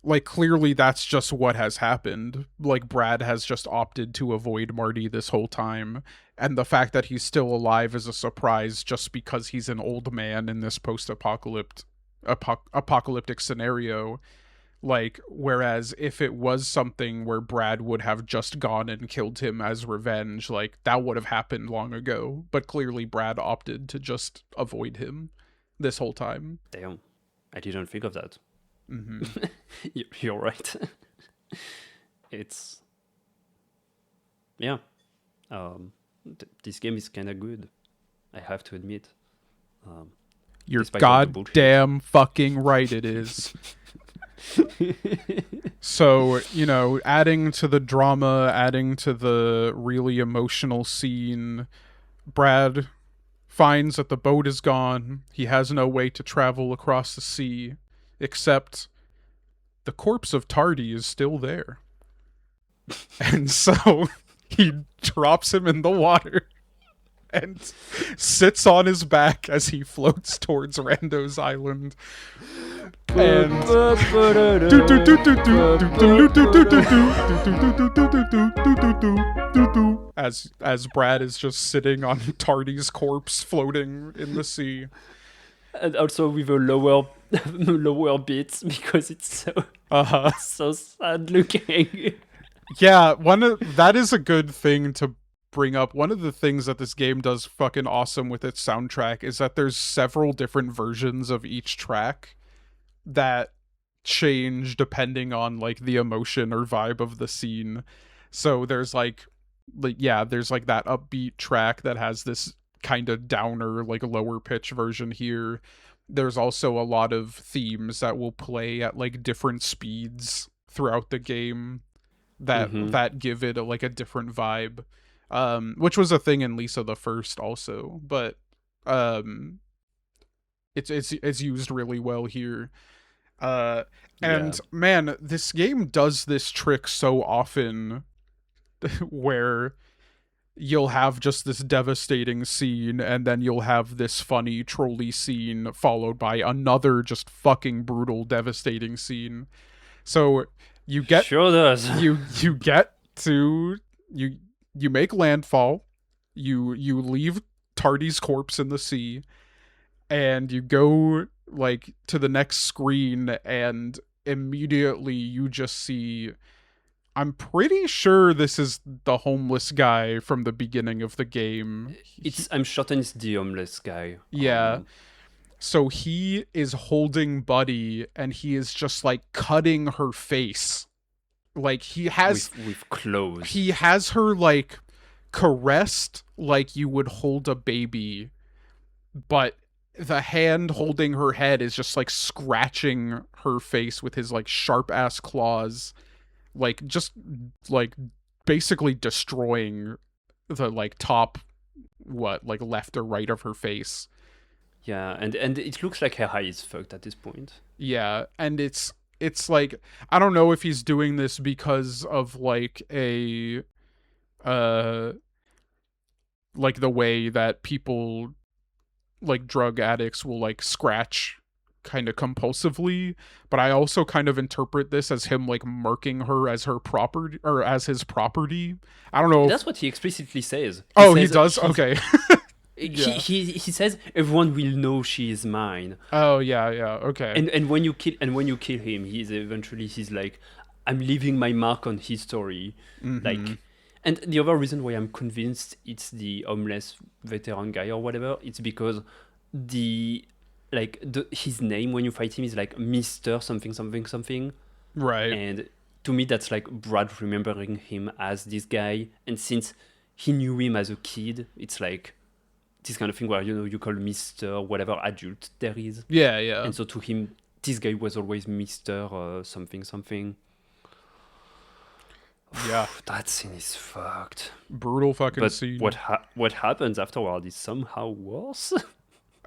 like clearly that's just what has happened. Like Brad has just opted to avoid Marty this whole time, and the fact that he's still alive is a surprise just because he's an old man in this apocalyptic scenario. Like, whereas if it was something where Brad would have just gone and killed him as revenge, like, that would have happened long ago. But clearly Brad opted to just avoid him this whole time. Damn, I didn't think of that. Mm-hmm. You're right. It's... Yeah. This game is kind of good, I have to admit. You're goddamn fucking right it is. So, adding to the drama, adding to the really emotional scene, Brad finds that the boat is gone. He has no way to travel across the sea, except the corpse of Tardy is still there. And so he drops him in the water and sits on his back as he floats towards Rando's island. And as Brad is just sitting on Tardy's corpse floating in the sea. And also with a lower beat, because it's so sad looking. Yeah, that is a good thing to bring up. One of the things that this game does fucking awesome with its soundtrack is that there's several different versions of each track that change depending on like the emotion or vibe of the scene. So there's there's like that upbeat track that has this kind of downer, like lower pitch version here. There's also a lot of themes that will play at like different speeds throughout the game that give it a different vibe, which was a thing in Lisa the First also, but it's used really well here. Man, this game does this trick so often where you'll have just this devastating scene and then you'll have this funny trolley scene followed by another just fucking brutal devastating scene. So you get sure does. you get to you make landfall, you leave Tardy's corpse in the sea, and you go like to the next screen, and immediately you just see, I'm pretty sure this is the homeless guy from the beginning of the game. I'm certain it's the homeless guy. Yeah. So he is holding Buddy, and he is just like cutting her face. Like he has with clothes. He has her like caressed like you would hold a baby, but the hand holding her head is just like scratching her face with his like sharp ass claws, like just like basically destroying the like top like left or right of her face. Yeah, and it looks like her eye is fucked at this point. Yeah, and it's like I don't know if he's doing this because of like a uh like the way that people like drug addicts will like scratch kind of compulsively, but I also kind of interpret this as him like marking her as her property or as his property. I don't know if That's what he explicitly says. Oh, he does? Okay. Yeah. He says everyone will know she is mine. Oh, yeah, okay. And when you kill him, he's like, I'm leaving my mark on history. Like, and the other reason why I'm convinced it's the homeless veteran guy or whatever, it's because his name when you fight him is like Mr. something something something. Right. And to me that's like Brad remembering him as this guy, and since he knew him as a kid, it's like this kind of thing where you call Mr. whatever adult there is. Yeah. And so to him, this guy was always Mr. Something something. Yeah. That scene is fucked. Brutal fucking But scene. what happens afterward is somehow worse.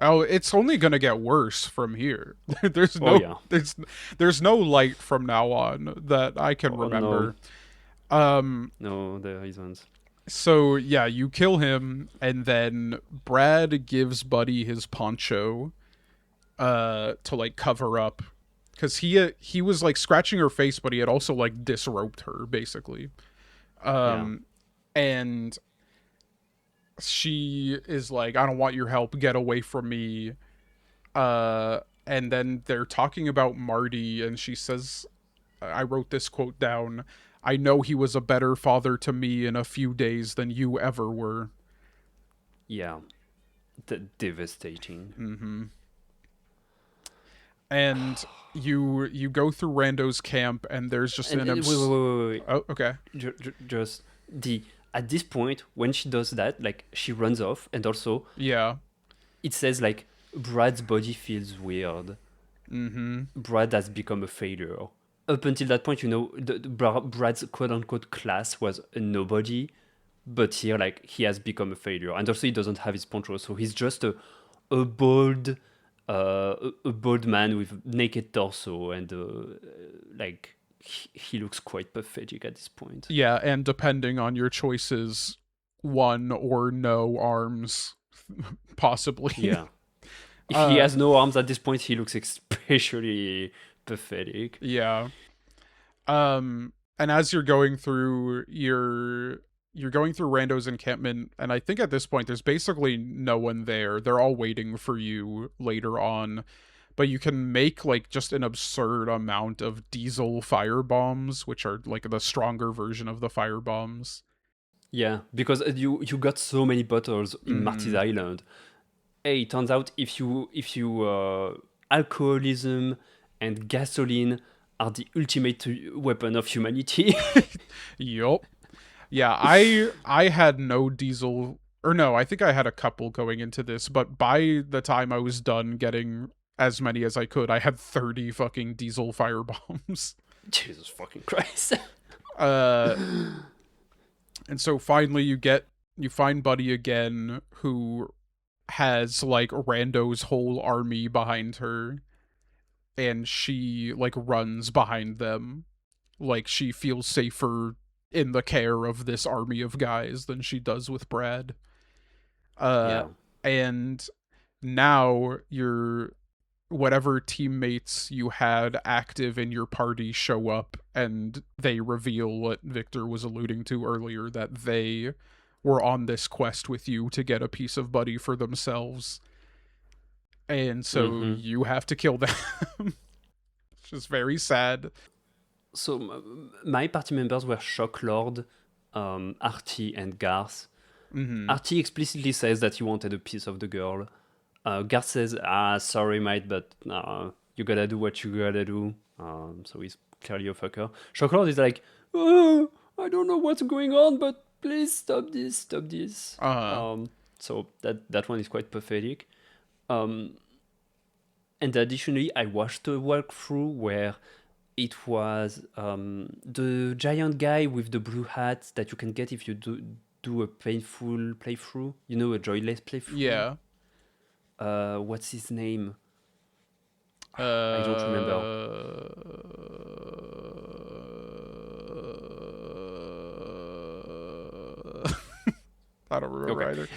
Oh, it's only gonna get worse from here. There's Oh, yeah. there's no light from now on that I can remember. No, there isn't. So yeah, you kill him, and then Brad gives Buddy his poncho, to like cover up, because he was like scratching her face, but he had also like disrobed her basically, and she is like, I don't want your help, get away from me. And then they're talking about Marty, and she says, I wrote this quote down, I know he was a better father to me in a few days than you ever were. Yeah. Devastating. And you go through Rando's camp, and there's just Wait. Oh, okay. Just at this point when she does that, like she runs off, and also Yeah. it says like Brad's body feels weird. Brad has become a failure. Up until that point, Brad's quote-unquote class was a nobody, but here, like, he has become a failure. And also, he doesn't have his poncho, so he's just a bald man with naked torso, and, like, he looks quite pathetic at this point. Yeah, and depending on your choices, one or no arms, possibly. Yeah. If he has no arms at this point, he looks especially pathetic. Yeah. And as you're going through Rando's encampment, and I think at this point there's basically no one there. They're all waiting for you later on. But you can make like just an absurd amount of diesel firebombs, which are like the stronger version of the firebombs. Yeah, because you got so many bottles in Marty's Island. Hey, it turns out if you alcoholism and gasoline are the ultimate weapon of humanity. Yup. Yeah, I had no diesel, or no, I think I had a couple going into this, but by the time I was done getting as many as I could, I had 30 fucking diesel firebombs. Jesus fucking Christ. And so finally you find Buddy again, who has like Rando's whole army behind her, and she like runs behind them. Like she feels safer in the care of this army of guys than she does with Brad. And now your whatever teammates you had active in your party show up, and they reveal what Victor was alluding to earlier, that they were on this quest with you to get a piece of Buddy for themselves. And so you have to kill them. Which is very sad. So my party members were Shocklord, Artie, and Garth. Artie explicitly says that he wanted a piece of the girl. Garth says, sorry mate, but you gotta do what you gotta do. So he's clearly a fucker. Shocklord is like, oh, I don't know what's going on, but please stop this. So that one is quite pathetic. And additionally, I watched a walkthrough where it was the giant guy with the blue hat that you can get if you do a painful playthrough, you know, a joyless playthrough. Yeah. What's his name? I don't remember. I don't remember Okay.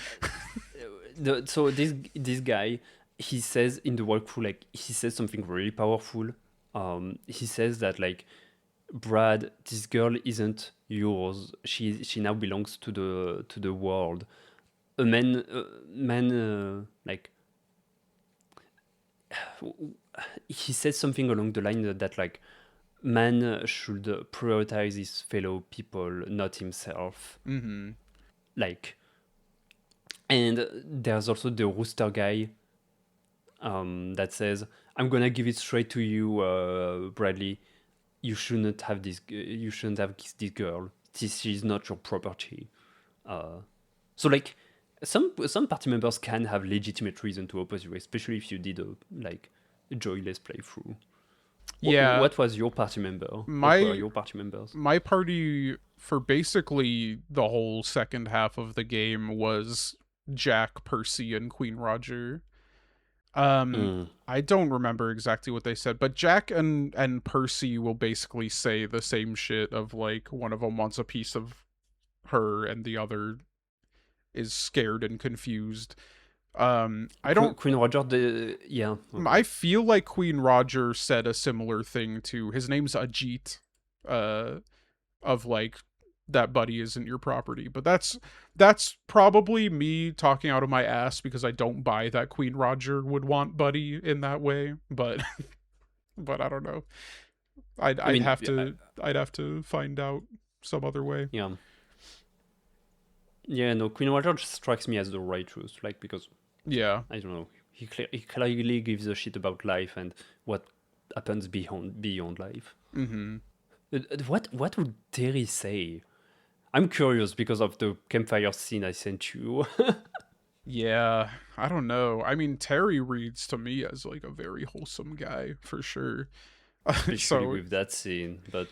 either. So this guy, he says in the walkthrough, like, he says something really powerful. He says that, like, Brad, this girl isn't yours. She now belongs to the world. A man, like, he says something along the line that like, man should prioritize his fellow people, not himself. Mm-hmm. Like, and there's also the rooster guy, that says, "I'm gonna give it straight to you, Bradley. You shouldn't have this. You shouldn't have this girl. She's not your property." So like, some party members can have legitimate reason to oppose you, especially if you did a joyless playthrough. Yeah, What was your party member? What were my your party members? my party for basically the whole second half of the game was Jack, Percy, and Queen Roger. Mm. I don't remember exactly what they said, but Jack and Percy will basically say the same shit of like one of them wants a piece of her and the other is scared and confused. I don't. Queen Roger, yeah. Okay. I feel like Queen Roger said a similar thing to his name's Ajit, uh, of like that Buddy isn't your property, but that's probably me talking out of my ass because I don't buy that Queen Roger would want Buddy in that way, but but I don't know. I'd I mean, I'd have to find out some other way. yeah. Yeah, no, Queen Roger just strikes me as the righteous, like, because, Yeah. I don't know, he clearly gives a shit about life and what happens beyond life. Mm-hmm. What would Terry say? I'm curious because of the campfire scene I sent you. Yeah, I don't know. I mean, Terry reads to me as like a very wholesome guy for sure. Especially So, with that scene, but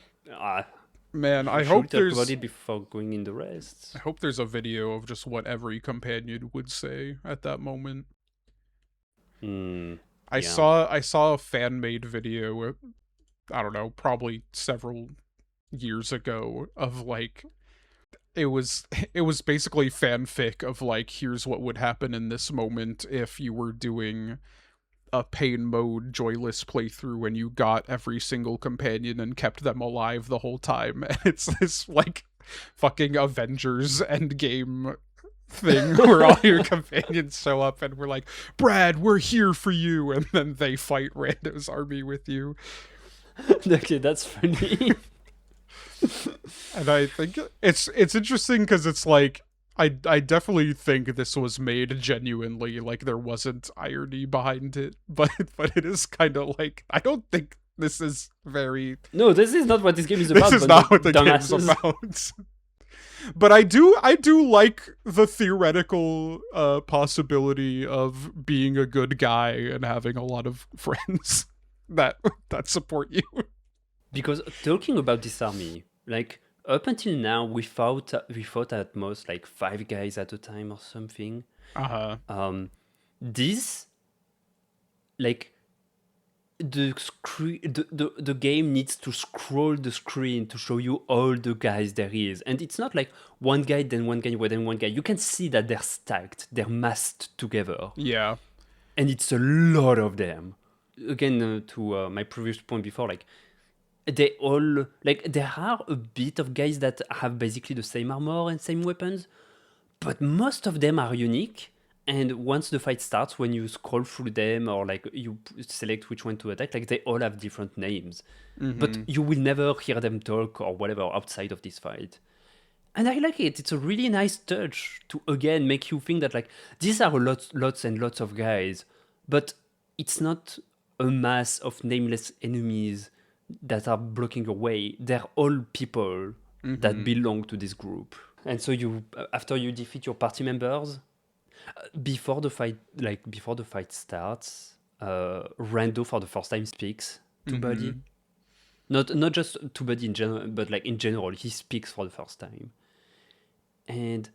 man, I should we hope talk about there's it before going in the rest? I hope there's a video of just what every companion would say at that moment. Hmm. I Yeah. saw a fan made video, I don't know, probably several years ago of like it was it was basically fanfic of like here's what would happen in this moment if you were doing a pain mode joyless playthrough and you got every single companion and kept them alive the whole time. And it's this like fucking Avengers Endgame thing where all your companions show up and we're like, Brad, we're here for you, and then they fight Rando's army with you. Okay, that's funny. And I think it's interesting because it's like I definitely think this was made genuinely, like there wasn't irony behind it, but it is kind of like I don't think this is very No, this is not what this game is about. this is but not what the game's dumbasses. about. But I do like the theoretical possibility of being a good guy and having a lot of friends that support you. Because talking about this army, like, up until now, we fought at most like 5 guys at a time or something. Uh-huh. This, like, the game needs to scroll the screen to show you all the guys there is, and it's not like one guy then one guy then one guy. You can see that they're stacked, they're massed together, Yeah. and it's a lot of them. Again, to my previous point before, like, they all, like, there are a bit of guys that have basically the same armor and same weapons, but most of them are unique. And once the fight starts, when you scroll through them or like you select which one to attack, like, they all have different names, but you will never hear them talk or whatever outside of this fight. And I like it. It's a really nice touch to again make you think that, like, these are lots and lots of guys, but it's not a mass of nameless enemies that are blocking your way. They're all people that belong to this group. And so you, after you defeat your party members, before the fight starts, Rando for the first time speaks to Buddy. Not just to Buddy in general, but like in general, he speaks for the first time. And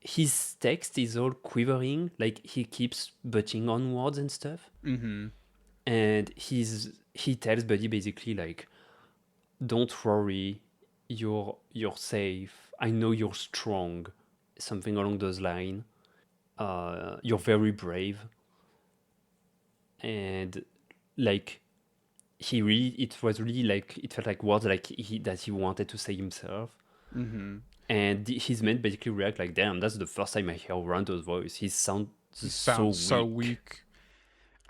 his text is all quivering, like he keeps butting on words and stuff. Mm-hmm. And he tells Buddy basically like, "Don't worry, you're safe. I know you're strong," something along those lines. You're very brave, and like it was really like it felt like words like that he wanted to say himself. Mm-hmm. And his men basically react like, "Damn, that's the first time I hear Rando's voice. He sounds He so sounds so weak." weak.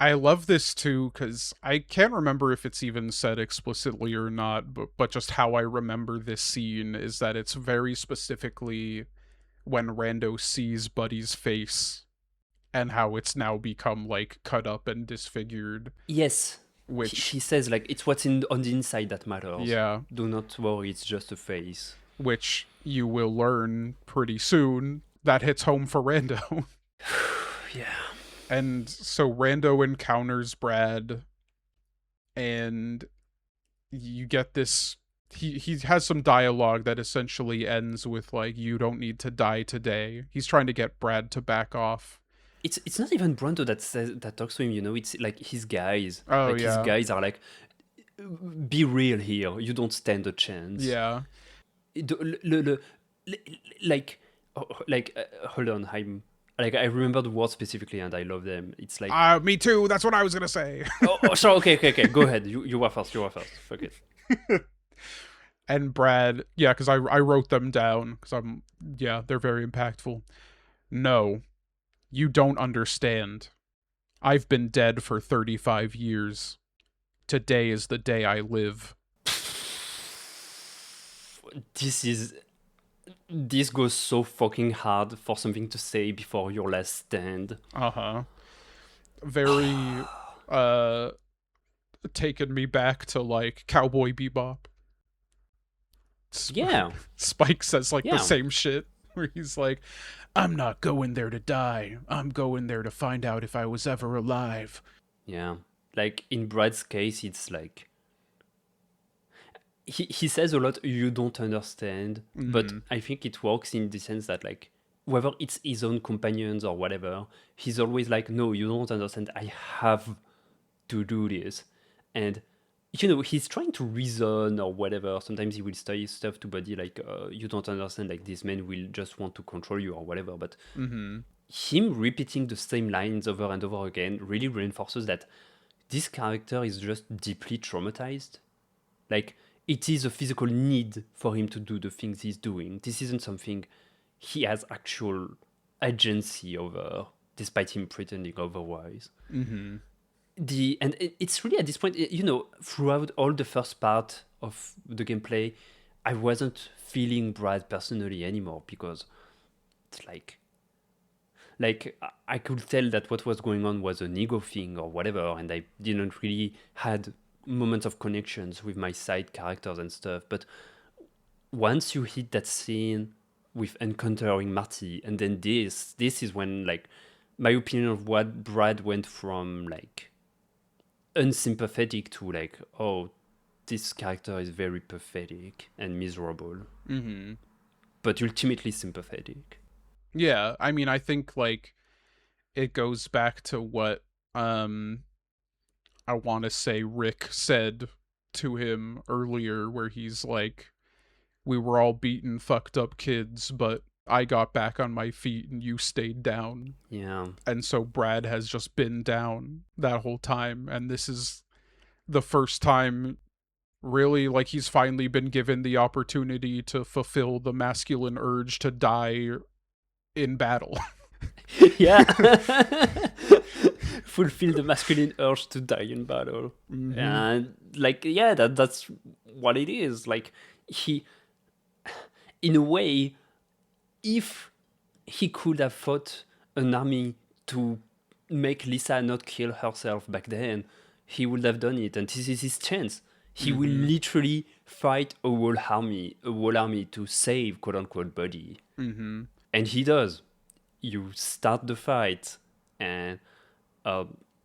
I love this too because I can't remember if it's even said explicitly or not, but just how I remember this scene is that it's very specifically when Rando sees Buddy's face and how it's now become like cut up and disfigured, Yes, which he says like, "It's what's in on the inside that matters. yeah, Do not worry, it's just a face." which you will learn pretty soon that hits home for Rando. Yeah. And so Rando encounters Brad and you get this he has some dialogue that essentially ends with like, "You don't need to die today." He's trying to get Brad to back off. It's not even Brando that talks to him, you know. It's like his guys. Oh Like his yeah. guys are like, "Be real here. You don't stand a chance." Yeah. Like, hold on, I remember the words specifically and I love them. It's like, Me too. That's what I was gonna say. sure, okay, go ahead. You were first. Fuck it. And Brad, yeah, because I wrote them down because they're very impactful. "No, you don't understand. I've been dead for 35 years. Today is the day I live." This goes so fucking hard for something to say before your last stand. Uh-huh. Very taken me back to like Cowboy Bebop. Yeah. Spike says like the Yeah. same shit where he's like, "I'm not going there to die. I'm going there to find out if I was ever alive." Yeah. Like in Brad's case, it's like he says a lot, "You don't understand," but I think it works in the sense that like whether it's his own companions or whatever, he's always like, "No, you don't understand. I have to do this." And you know, he's trying to reason or whatever. Sometimes he will say stuff to Buddy like, "You don't understand. Like this man will just want to control you or whatever." But him repeating the same lines over and over again really reinforces that this character is just deeply traumatized. Like, it is a physical need for him to do the things he's doing. This isn't something he has actual agency over, despite him pretending otherwise. It's really at this point, you know, throughout all the first part of the gameplay, I wasn't feeling Brad personally anymore because it's like I could tell that what was going on was an ego thing or whatever, and I didn't really had moments of connections with my side characters and stuff. But once you hit that scene with encountering Marty, and then this is when like my opinion of what Brad went from like unsympathetic to like, oh, this character is very pathetic and miserable, but ultimately sympathetic. Yeah, I mean, I think like it goes back to what I want to say Rick said to him earlier, where he's like, "We were all beaten, fucked up kids, but I got back on my feet and you stayed down." Yeah. And so Brad has just been down that whole time, and this is the first time really like he's finally been given the opportunity to fulfill the masculine urge to die in battle. Yeah. Fulfill the masculine urge to die in battle. And like, yeah, that's what it is. Like, he, in a way, if he could have fought an army to make Lisa not kill herself back then, he would have done it, and this is his chance. He will literally fight a whole army to save quote unquote Buddy. And he does. You start the fight, and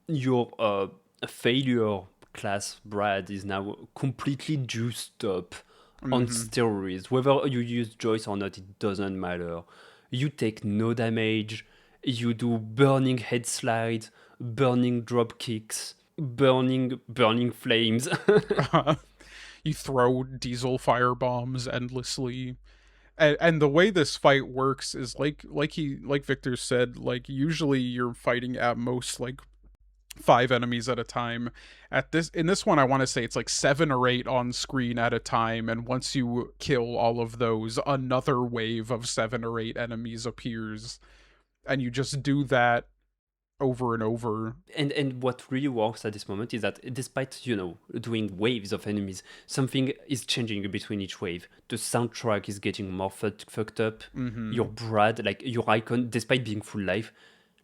your failure class Brad is now completely juiced up on steroids. Whether you use Joyce or not, it doesn't matter. you take no damage, you do burning head slides, burning drop kicks, burning flames. You throw diesel firebombs endlessly. And the way this fight works is like Victor said, like usually you're fighting at most like 5 enemies at a time. In this one I want to say it's like 7 or 8 on screen at a time, and once you kill all of those, another wave of 7 or 8 enemies appears, and you just do that over and over. And what really works at this moment is that despite doing waves of enemies, something is changing between each wave. The soundtrack is getting more fucked up. Your Brad, like your icon, despite being full life,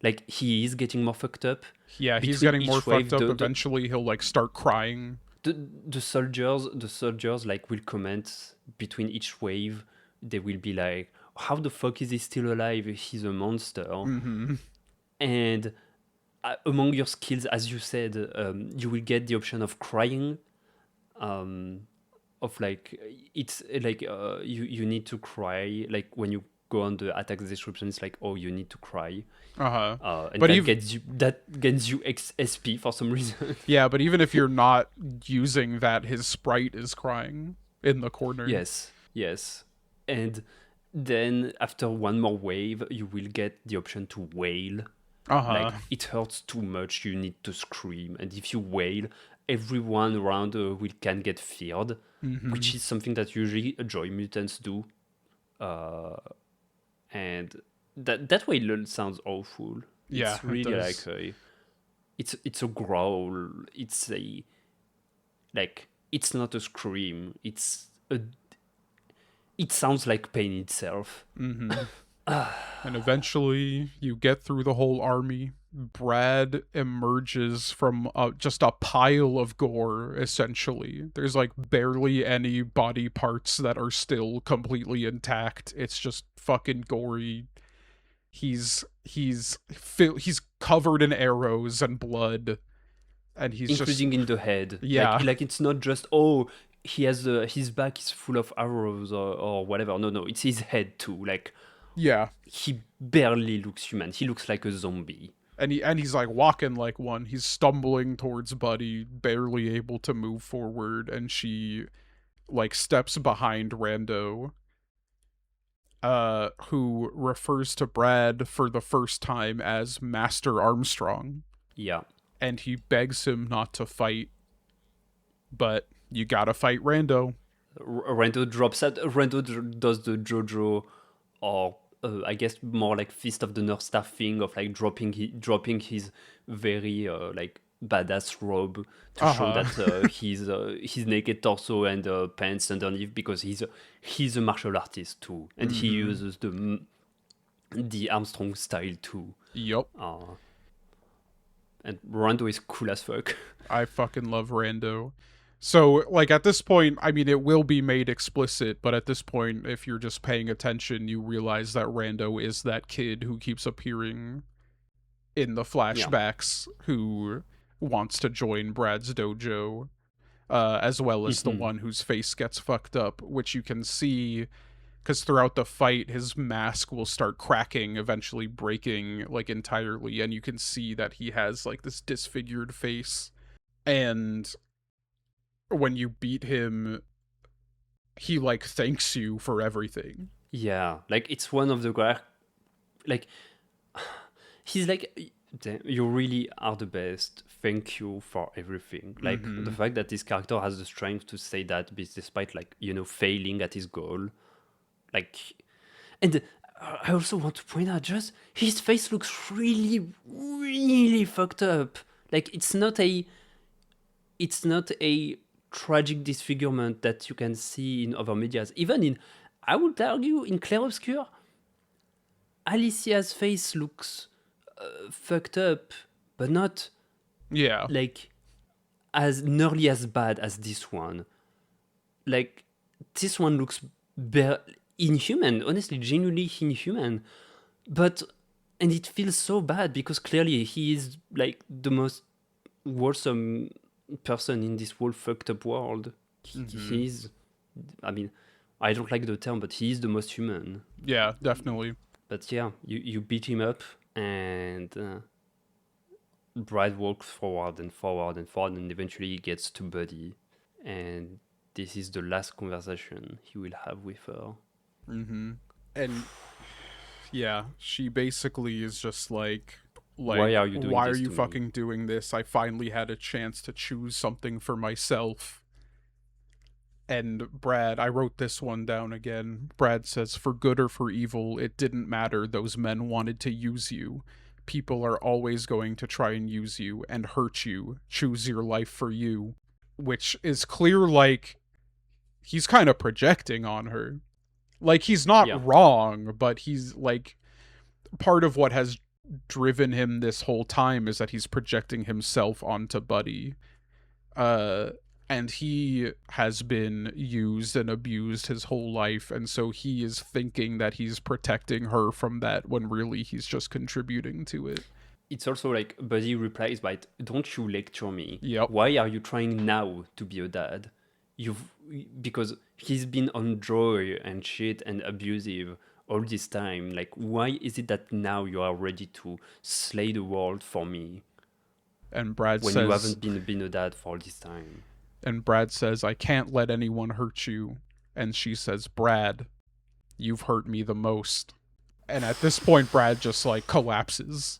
like he is getting more fucked up. Yeah, he's Between getting more each wave, fucked up. Eventually he'll like start crying. the soldiers like will comment between each wave. They will be like, how the fuck is he still alive? He's a monster. And among your skills, as you said, you will get the option of crying. Of like, it's like you need to cry. Like when you go on the attack description, it's like, oh, you need to cry. And But that gets you SP for some reason. Yeah, but even if you're not using that, his sprite is crying in the corner. Yes. And then after one more wave, you will get the option to wail. Like, it hurts too much, you need to scream. And if you wail, everyone around can get feared, which is something that usually Joy Mutants do. And that wail sounds awful. Yeah, It's really like it's a growl. It's a like it's not a scream. It sounds like pain itself. And eventually you get through the whole army. Brad emerges from just a pile of gore, essentially. There's like barely any body parts that are still completely intact. It's just fucking gory. He's covered in arrows and blood, and he's including in the head. Yeah. Like it's not just he has his back is full of arrows or whatever. No, it's his head too. Like, yeah, he barely looks human. He looks like a zombie. And he's like walking like one. He's stumbling towards Buddy, barely able to move forward, and she like steps behind Rando, who refers to Brad for the first time as Master Armstrong. Yeah. And he begs him not to fight, but you gotta fight Rando. Rando does the JoJo, or I guess more like Fist of the North Star thing of like dropping his very like badass robe to show that his naked torso and pants underneath, because he's a martial artist too, and he uses the Armstrong style too. Yep. And Rando is cool as fuck. I fucking love Rando. So, like, at this point, I mean, it will be made explicit, but at this point, if you're just paying attention, you realize that Rando is that kid who keeps appearing in the flashbacks, who wants to join Brad's dojo, as well as the one whose face gets fucked up, which you can see, because throughout the fight, his mask will start cracking, eventually breaking, like, entirely, and you can see that he has, like, this disfigured face. And when you beat him, he like thanks you for everything. Yeah, like it's one of the like he's like, you really are the best, thank you for everything. Like the fact that this character has the strength to say that despite like failing at his goal. Like, and I also want to point out, just his face looks really, really fucked up. Like it's not a tragic disfigurement that you can see in other medias. Even in, I would argue, in Clair Obscur, Alicia's face looks fucked up, but not like as nearly as bad as this one. Like, this one looks inhuman, honestly, genuinely inhuman. And it feels so bad because clearly he is like the most wholesome person in this whole fucked up world. He's, I mean, I don't like the term, but he is the most human. Yeah, definitely. But yeah, you beat him up, and Brad walks forward and forward and forward, and eventually he gets to Buddy, and this is the last conversation he will have with her. Mm-hmm. And yeah, she basically is just Why are you doing why are this you to me? fucking doing this? I finally had a chance to choose something for myself. And Brad, I wrote this one down again. Brad says, "For good or for evil, it didn't matter. Those men wanted to use you. People are always going to try and use you and hurt you. Choose your life for you." Which is clear, like, he's kind of projecting on her. Like, he's not Yeah, wrong, but he's like, part of what has driven him this whole time is that he's projecting himself onto Buddy. Uh, and he has been used and abused his whole life, and so he is thinking that he's protecting her from that when really he's just contributing to it. it's also like Buddy replies by, "Don't you lecture me. Yep. Why are you trying now to be a dad? You've Because he's been on joy and shit and abusive all this time. Like, why is it that now you are ready to slay the world for me And Brad when you says haven't been a dad for all this time?" I can't let anyone hurt you. And she says, "Brad, you've hurt me the most." And at this point Brad just like collapses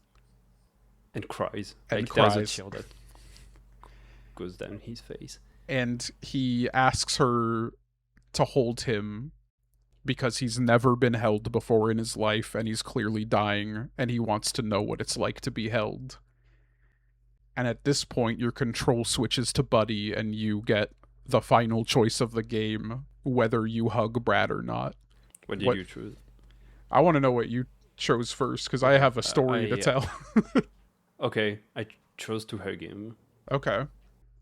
And cries. and Like, there's a cries. tear that goes down his face. And he asks her to hold him because he's never been held before in his life and he's clearly dying and he wants to know what it's like to be held. And at this point, your control switches to Buddy and you get the final choice of the game, whether you hug Brad or not. What did What you choose? I want to know what you chose first because I Okay. have a story to tell. Okay, I chose to hug him. Okay.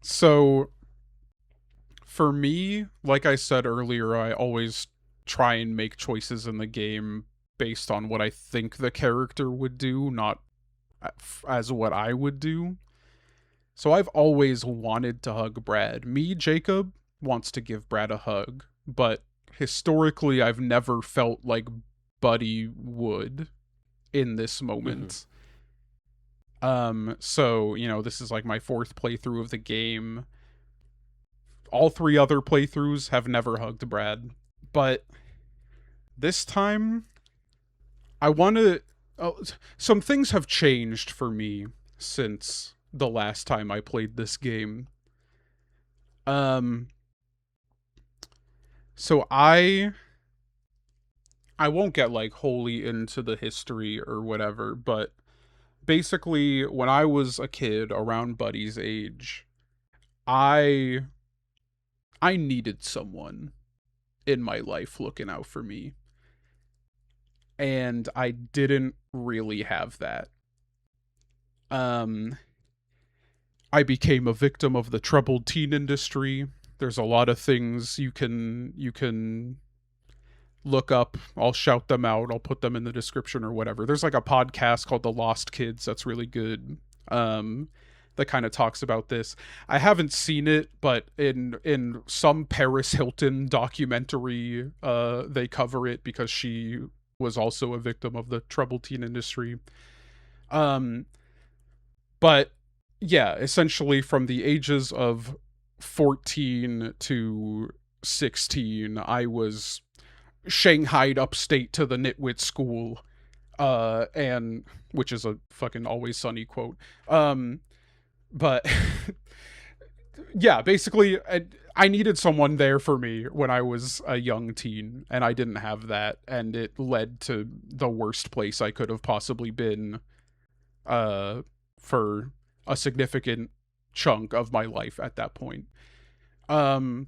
So for me, like I said earlier, I always try and make choices in the game based on what I think the character would do, not as what I would do. So I've always wanted to hug Brad. Me, Jacob, wants to give Brad a hug, but historically I've never felt like Buddy would in this moment. So, this is like my fourth playthrough of the game. All three other playthroughs have never hugged Brad, but this time I want to some things have changed for me since the last time I played this game. Um so I won't get like wholly into the history or whatever, but basically when I was a kid around Buddy's age, I I needed someone in my life looking out for me. And I didn't really have that. Um I became a victim of the troubled teen industry. There's a lot of things you can look up. I'll shout them out. I'll put them in the description or whatever. There's like a podcast called The Lost Kids that's really good. That kind of talks about this. I haven't seen it, but in some Paris Hilton documentary, they cover it because she was also a victim of the troubled teen industry. Um, but yeah, essentially from the ages of 14 to 16, I was shanghaied upstate to the nitwit school, and which is a fucking Always Sunny quote. But yeah, basically, I needed someone there for me when I was a young teen, and I didn't have that, and it led to the worst place I could have possibly been, uh, for a significant chunk of my life at that point. Um,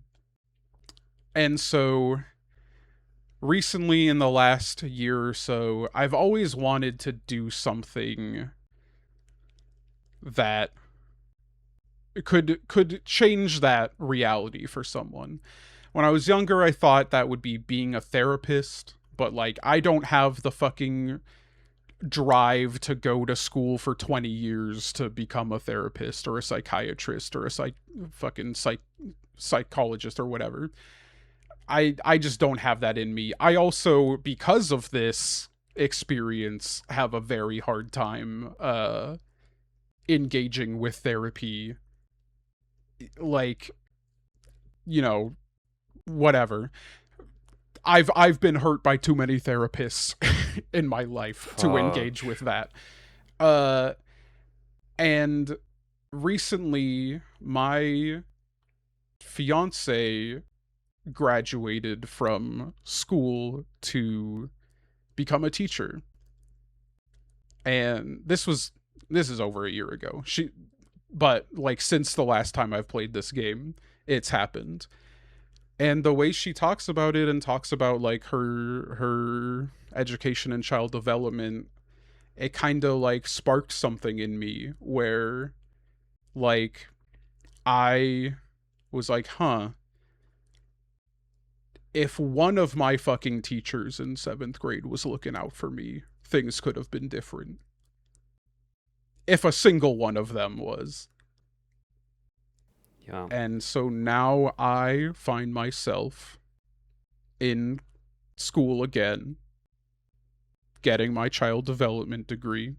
and so recently, in the last year or so, I've always wanted to do something that could change that reality for someone. When I was younger, I thought that would be being a therapist, but like I don't have the fucking drive to go to school for 20 years to become a therapist or a psychiatrist or a psychologist or whatever. I just don't have that in me. I also, because of this, experience have a very hard time engaging with therapy, like, you know, whatever. I've been hurt by too many therapists in my life to engage Fuck. with that. Uh and recently my fiance graduated from school to become a teacher. And this is over a year ago. But like since the last time I've played this game, it's happened. And the way she talks about it and talks about like her education and child development, it kind of like sparked something in me where like I was like, huh, if one of my fucking teachers in 7th grade was looking out for me, things could have been different. If a single one of them was. Yeah. And so now I find myself in school again, getting my child development degree,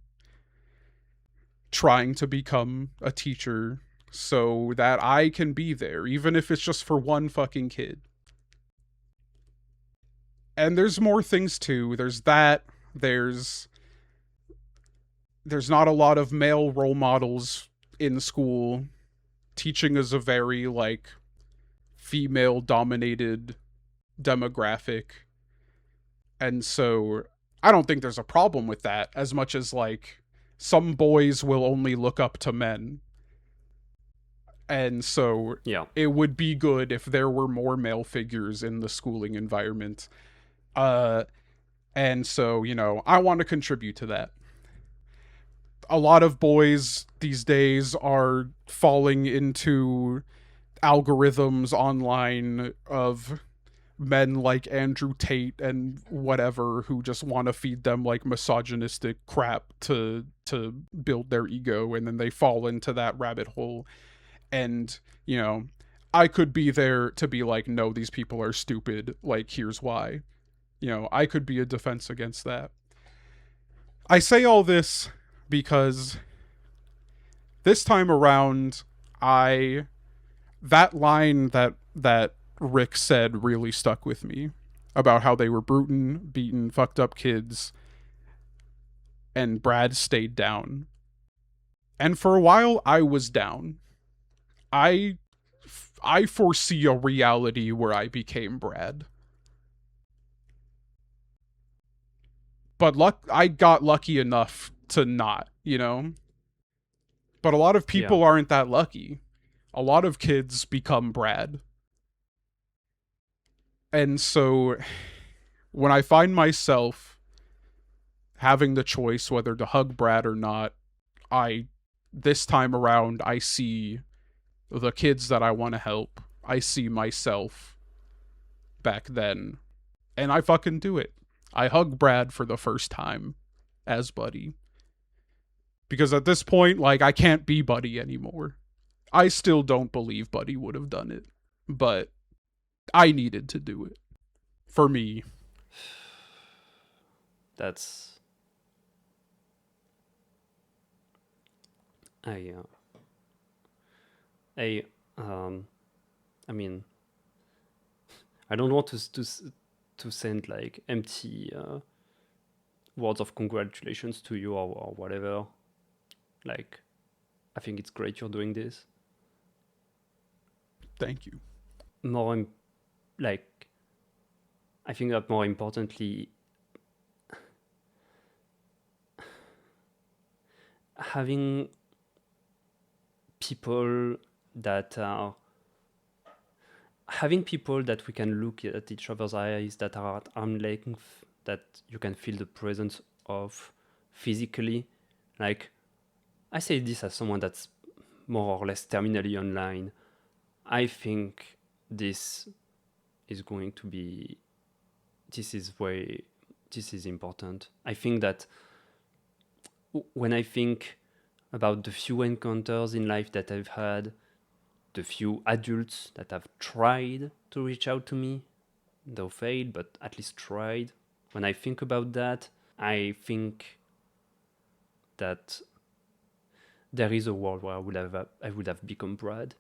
trying to become a teacher so that I can be there, even if it's just for one fucking kid. And there's more things too. There's that. There's there's not a lot of male role models in school. Teaching is a very like female dominated demographic. And so I don't think there's a problem with that as much as like some boys will only look up to men. And so Yeah. it would be good if there were more male figures in the schooling environment. Uh and so, I want to contribute to that. A lot of boys these days are falling into algorithms online of men like Andrew Tate and whatever who just want to feed them like misogynistic crap to build their ego, and then they fall into that rabbit hole. And I could be there to be like, no, these people are stupid, like here's why. I could be a defense against that. I say all this because this time around, I that line that Rick said really stuck with me about how they were beaten, fucked up kids, and Brad stayed down. And for a while, I was down. I I foresee a reality where I became Brad. But I got lucky enough to not. But a lot of Yeah. people aren't that lucky. A lot of kids become Brad. And so when I find myself having the choice whether to hug Brad or not, I this time around I see the kids that I want to help. I see myself back then, and I fucking do it. I hug Brad for the first time as Buddy. Because at this point, like, I can't be Buddy anymore. I still don't believe Buddy would have done it, but I needed to do it. For me. That's I I I mean, I don't want to send like empty words of congratulations to you or whatever. Like, I think it's great you're doing this. Thank you. More like, I think that more importantly, having people that are having people that we can look at each other's eyes, that are at arm length, that you can feel the presence of physically. Like, I say this as someone that's more or less terminally online. I think this is going to be this is important. I think that when I think about the few encounters in life that I've had, the few adults that have tried to reach out to me, though failed, but at least tried. When I think about that, I think that there is a world where I would have become Brad,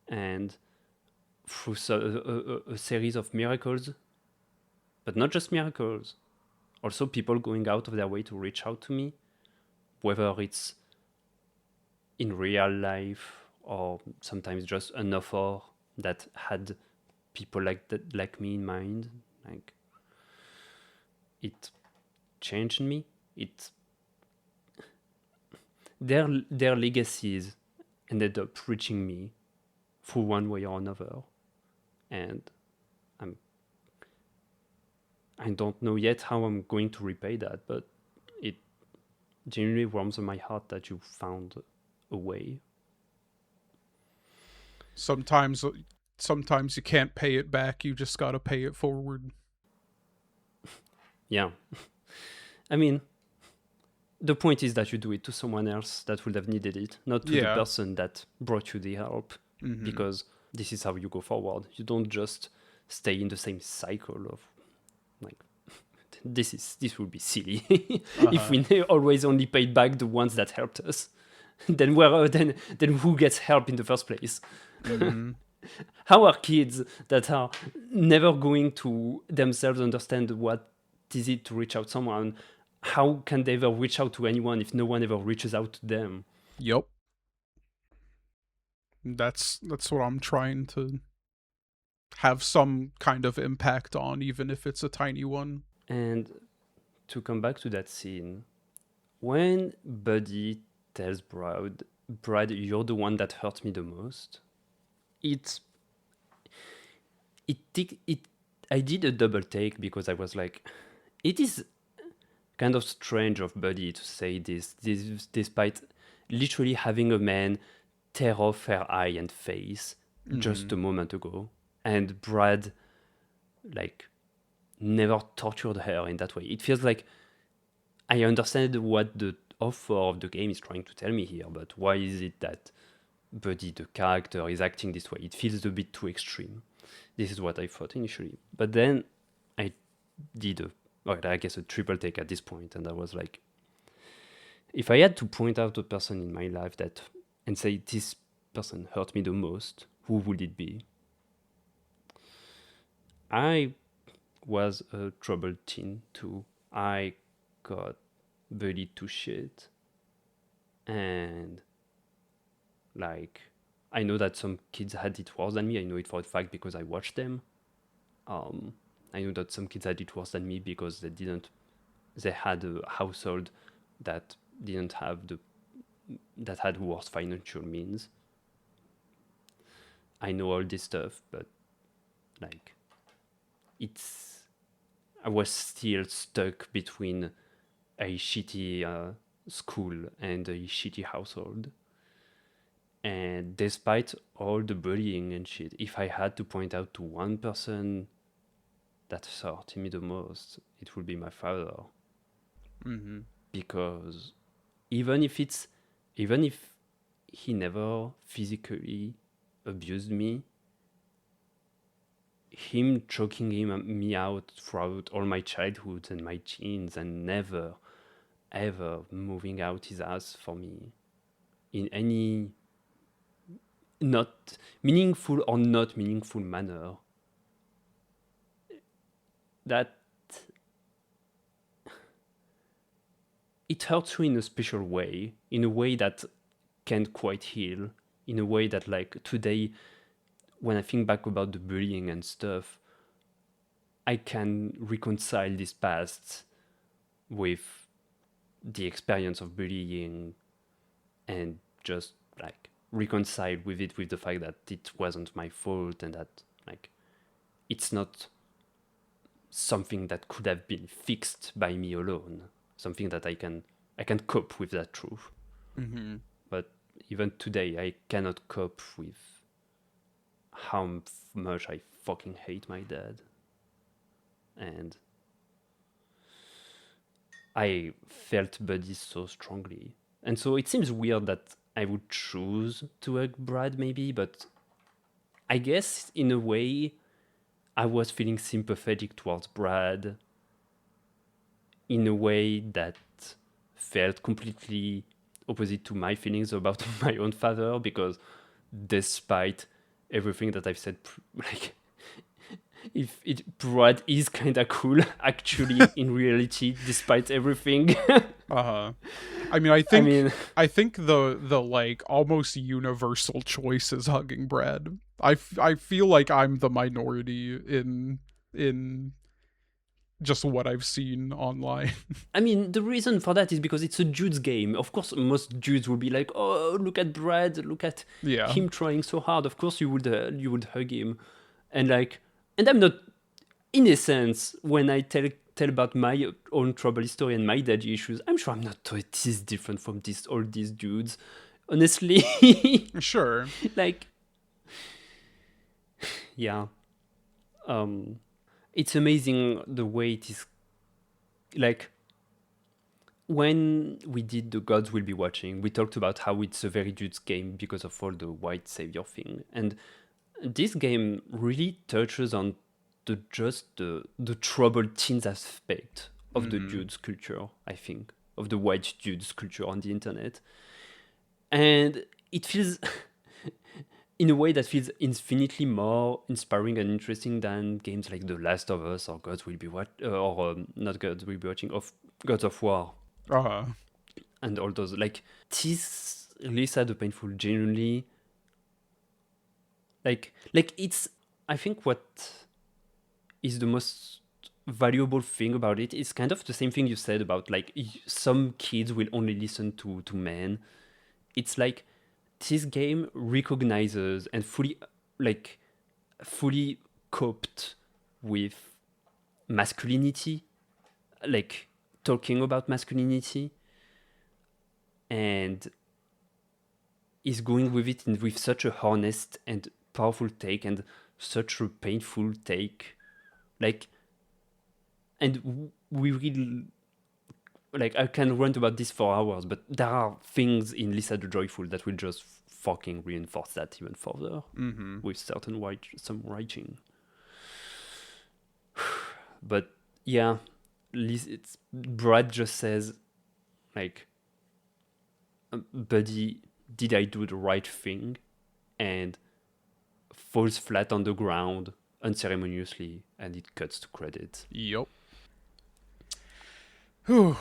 and through a series of miracles, but not just miracles, also people going out of their way to reach out to me, whether it's in real life or sometimes just an offer that had people like me in mind. Like, it changed me. It their legacies ended up reaching me through one way or another, and I'm I don't know yet how I'm going to repay that, but it genuinely warms my heart that you found a way. Sometimes sometimes you can't pay it back, you just gotta pay it forward. Yeah. I mean, the point is that you do it to someone else that would have needed it, not to the Yeah. person that brought you the help, Mm-hmm. because this is how you go forward. You don't just stay in the same cycle of like this would be silly if Uh-huh. we always only paid back the ones that helped us. Then then who gets help in the first place? Mm-hmm. How are kids that are never going to themselves understand what is it to reach out to someone, how can they ever reach out to anyone if no one ever reaches out to them? Yep. That's what I'm trying to have some kind of impact on, even if it's a tiny one. And to come back to that scene, when Buddy tells Brad, you're the one that hurt me the most, it it I did a double take because I was like, it is kind of strange of Buddy to say this despite literally having a man tear off her eye and face Mm-hmm. just a moment ago, and Brad like never tortured her in that way. It feels like I understand what the offer of the game is trying to tell me here, but why is it that Buddy, the character, is acting this way? It feels a bit too extreme. This is what I thought initially. But then I did I guess a triple take at this point, and I was like, if I had to point out a person in my life that and say this person hurt me the most, who would it be? I was a troubled teen too. I got bullied to shit, and like I know that some kids had it worse than me. I know it for a fact because I watched them. Um, I know that some kids had it worse than me because they had a household that didn't have that had worse financial means. I know all this stuff, but like it's I was still stuck between a shitty school and a shitty household. And despite all the bullying and shit, if I had to point out to one person that hurt me the most, it would be my father. Mm-hmm. Because even if it's even if he never physically abused me, him choking me out throughout all my childhood and my teens and never ever moving out his ass for me in any not meaningful or not meaningful manner, that it hurts you in a special way, in a way that can't quite heal, in a way that like today when I think back about the bullying and stuff, I can reconcile this past with the experience of bullying and just like reconcile with it, with the fact that it wasn't my fault and that like it's not something that could have been fixed by me alone, something that I can cope with that truth. Mm-hmm. But even today I cannot cope with how much I fucking hate my dad, and I felt Buddy so strongly. And so it seems weird that I would choose to hug Brad, maybe, but I guess in a way I was feeling sympathetic towards Brad in a way that felt completely opposite to my feelings about my own father, because despite everything that I've said, like, if it Brad is kind of cool actually in reality, despite everything. Uh-huh. I mean, I I think mean, I think the like almost universal choice is hugging Brad. I feel like I'm the minority in just what I've seen online. the reason for that is because it's a dude's game. Of course, most dudes will be like, "Oh, look at Brad! Look at Yeah. him trying so hard." Of course, you would hug him, and like, and I'm not, in a sense, when I tell about my own trouble history and my daddy issues, I'm sure I'm not this different from all these dudes. Honestly, Sure. like, yeah, um, it's amazing the way it is. Like, when we did The Gods Will Be Watching, we talked about how it's a very dude's game because of all the white savior thing. And this game really touches on the troubled teens aspect of the dude's culture, I think, of the white dude's culture on the internet. And it feels in a way that feels infinitely more inspiring and interesting than games like The Last of Us or Gods Will Be not Gods Will Be Watching, of Gods of War Uh-huh. and all those. Like, this really sad, painful, genuinely. Like it's. I think what is the most valuable thing about it is kind of the same thing you said about, like, some kids will only listen to men. It's like this game recognizes and fully coped with masculinity, like talking about masculinity, and is going with it with such a honest and powerful take, and such a painful take. Like, and we will, like, I can rant about this for hours, but there are things in Lisa the Joyful that will just fucking reinforce that even further with some writing. But yeah, Brad just says, like, "Buddy, did I do the right thing?" and falls flat on the ground unceremoniously, and it cuts to credits. Yep. Whew.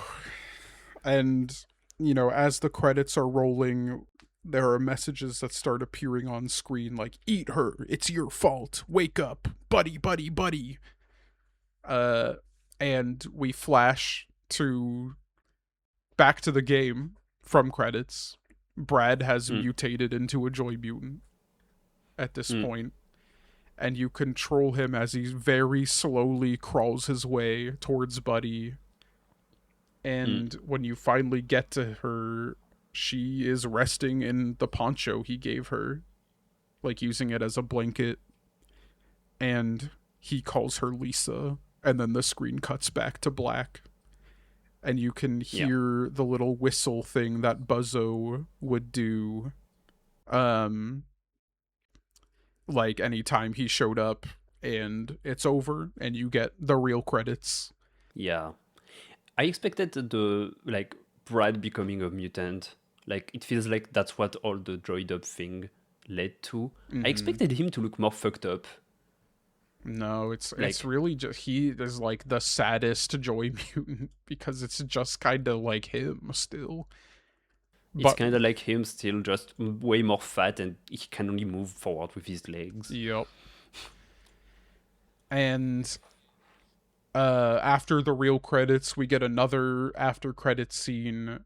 And as the credits are rolling, there are messages that start appearing on screen like, "Eat her, it's your fault, wake up, buddy, buddy, buddy." And we flash to back to the game from credits. Brad has mutated into a joy mutant at this point, and you control him as he very slowly crawls his way towards Buddy. And when you finally get to her, she is resting in the poncho he gave her, like using it as a blanket. And he calls her Lisa, and then the screen cuts back to black. And you can hear the little whistle thing that Buzzo would do, like anytime he showed up, and it's over, and you get the real credits. Yeah. I expected like, Brad becoming a mutant. Like, it feels like that's what all the droid up thing led to. I expected him to look more fucked up. No, it's really just, he is like the saddest joy mutant because it's just kind of like him still. It's kind of like him still, just way more fat, and he can only move forward with his legs. Yep. And after the real credits, we get another after credits scene.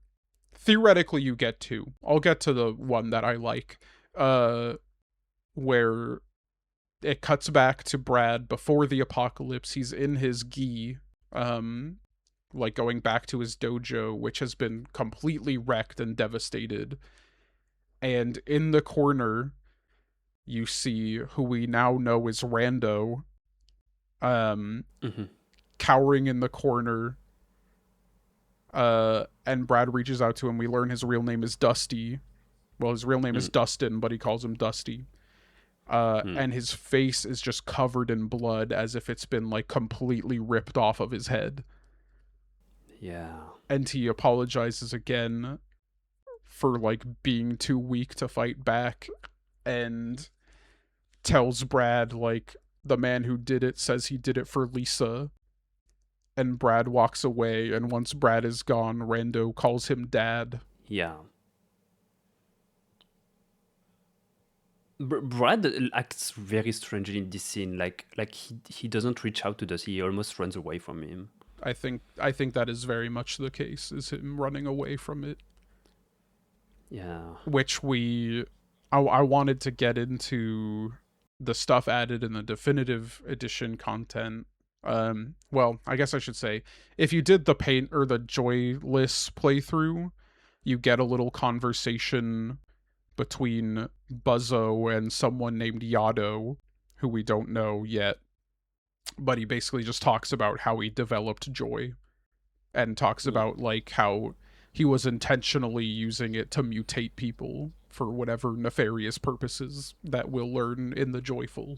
Theoretically, you get two. I'll get to the one that I like, where it cuts back to Brad before the apocalypse. He's in his gi, like going back to his dojo, which has been completely wrecked and devastated. And in the corner, you see who we now know is Rando, cowering in the corner. And Brad reaches out to him. We learn his real name is Dusty. Well, his real name is Dustin, but he calls him Dusty. And his face is just covered in blood, as if it's been like completely ripped off of his head. Yeah. And he apologizes again for like being too weak to fight back, and tells Brad like the man who did it says he did it for Lisa. And Brad walks away, and once Brad is gone, Rando calls him dad. Yeah. Brad acts very strangely in this scene. Like he doesn't reach out to Dusty. He almost runs away from him. I think that is very much the case, is him running away from it. Yeah. Which I wanted to get into the stuff added in the definitive edition content. Well, I guess I should say, if you did the Paint or the Joyless playthrough, you get a little conversation between Buzzo and someone named Yado, who we don't know yet. But he basically just talks about how he developed Joy, and talks about like how he was intentionally using it to mutate people for whatever nefarious purposes that we'll learn in the Joyful.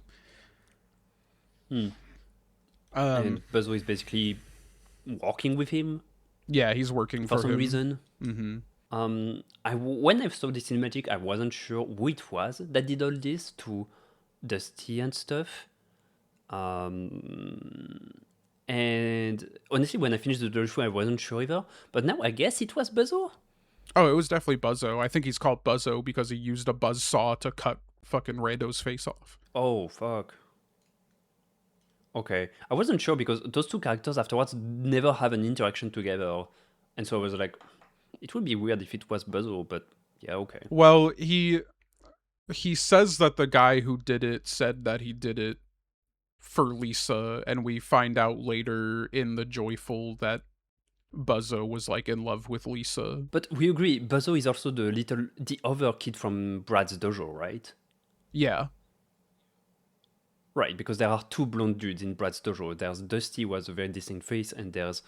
And Buzzo is basically walking with him Yeah, he's working for for some him. reason. Mm-hmm. When I saw the cinematic, I wasn't sure who it was that did all this to Dusty and stuff. And honestly, when I finished the Joyful, I wasn't sure either. But now I guess it was Buzzo. Oh, it was definitely Buzzo. I think he's called Buzzo because he used a buzz saw to cut fucking Rando's face off. Oh, fuck. Okay. I wasn't sure because those two characters afterwards never have an interaction together. And so I was like, it would be weird if it was Buzzo, but yeah, okay. Well, he says that the guy who did it said that he did it for Lisa, and we find out later in the Joyful that Buzzo was like in love with Lisa. But we agree, Buzzo is also the other kid from Brad's dojo, right? Yeah. Right, because there are two blonde dudes in Brad's dojo. There's Dusty, who has a very distinct face, and there's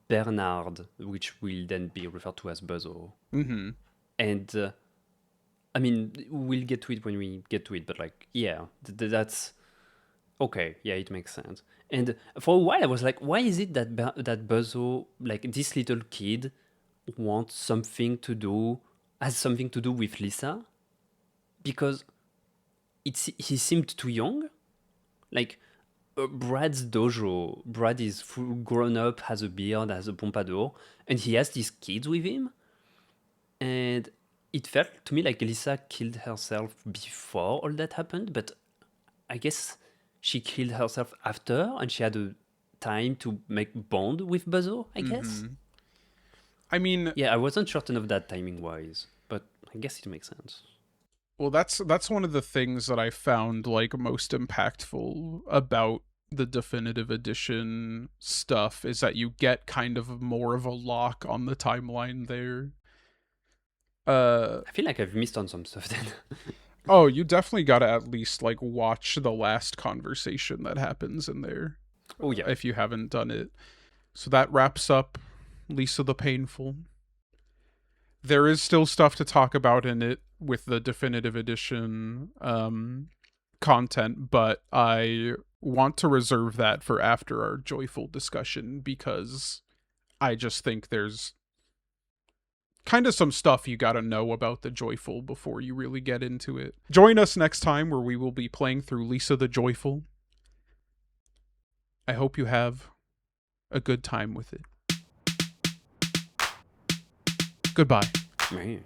Bernard, which will then be referred to as Buzzo. Mm-hmm. And I mean, we'll get to it when we get to it, but like, yeah, that's okay. Yeah, it makes sense. And for a while, I was like, why is it that that Buzzo, like this little kid, has something to do with Lisa? Because he seemed too young. Like Brad's dojo, Brad is full grown up, has a beard, has a pompadour, and he has these kids with him. And it felt to me like Lisa killed herself before all that happened, but I guess she killed herself after, and she had a time to make bond with Buzzo, I guess. I mean, yeah, I wasn't certain of that timing wise, but I guess it makes sense. Well, that's one of the things that I found like most impactful about the definitive edition stuff, is that you get kind of more of a lock on the timeline there. I feel like I've missed on some stuff then. Oh, you definitely got to at least like watch the last conversation that happens in there. Oh yeah. If you haven't done it. So that wraps up Lisa the Painful. There is still stuff to talk about in it with the definitive edition content, but I want to reserve that for after our Joyful discussion, because I just think there's kind of some stuff you gotta know about the Joyful before you really get into it. Join us next time where we will be playing through Lisa the Joyful. I hope you have a good time with it. Goodbye. Man.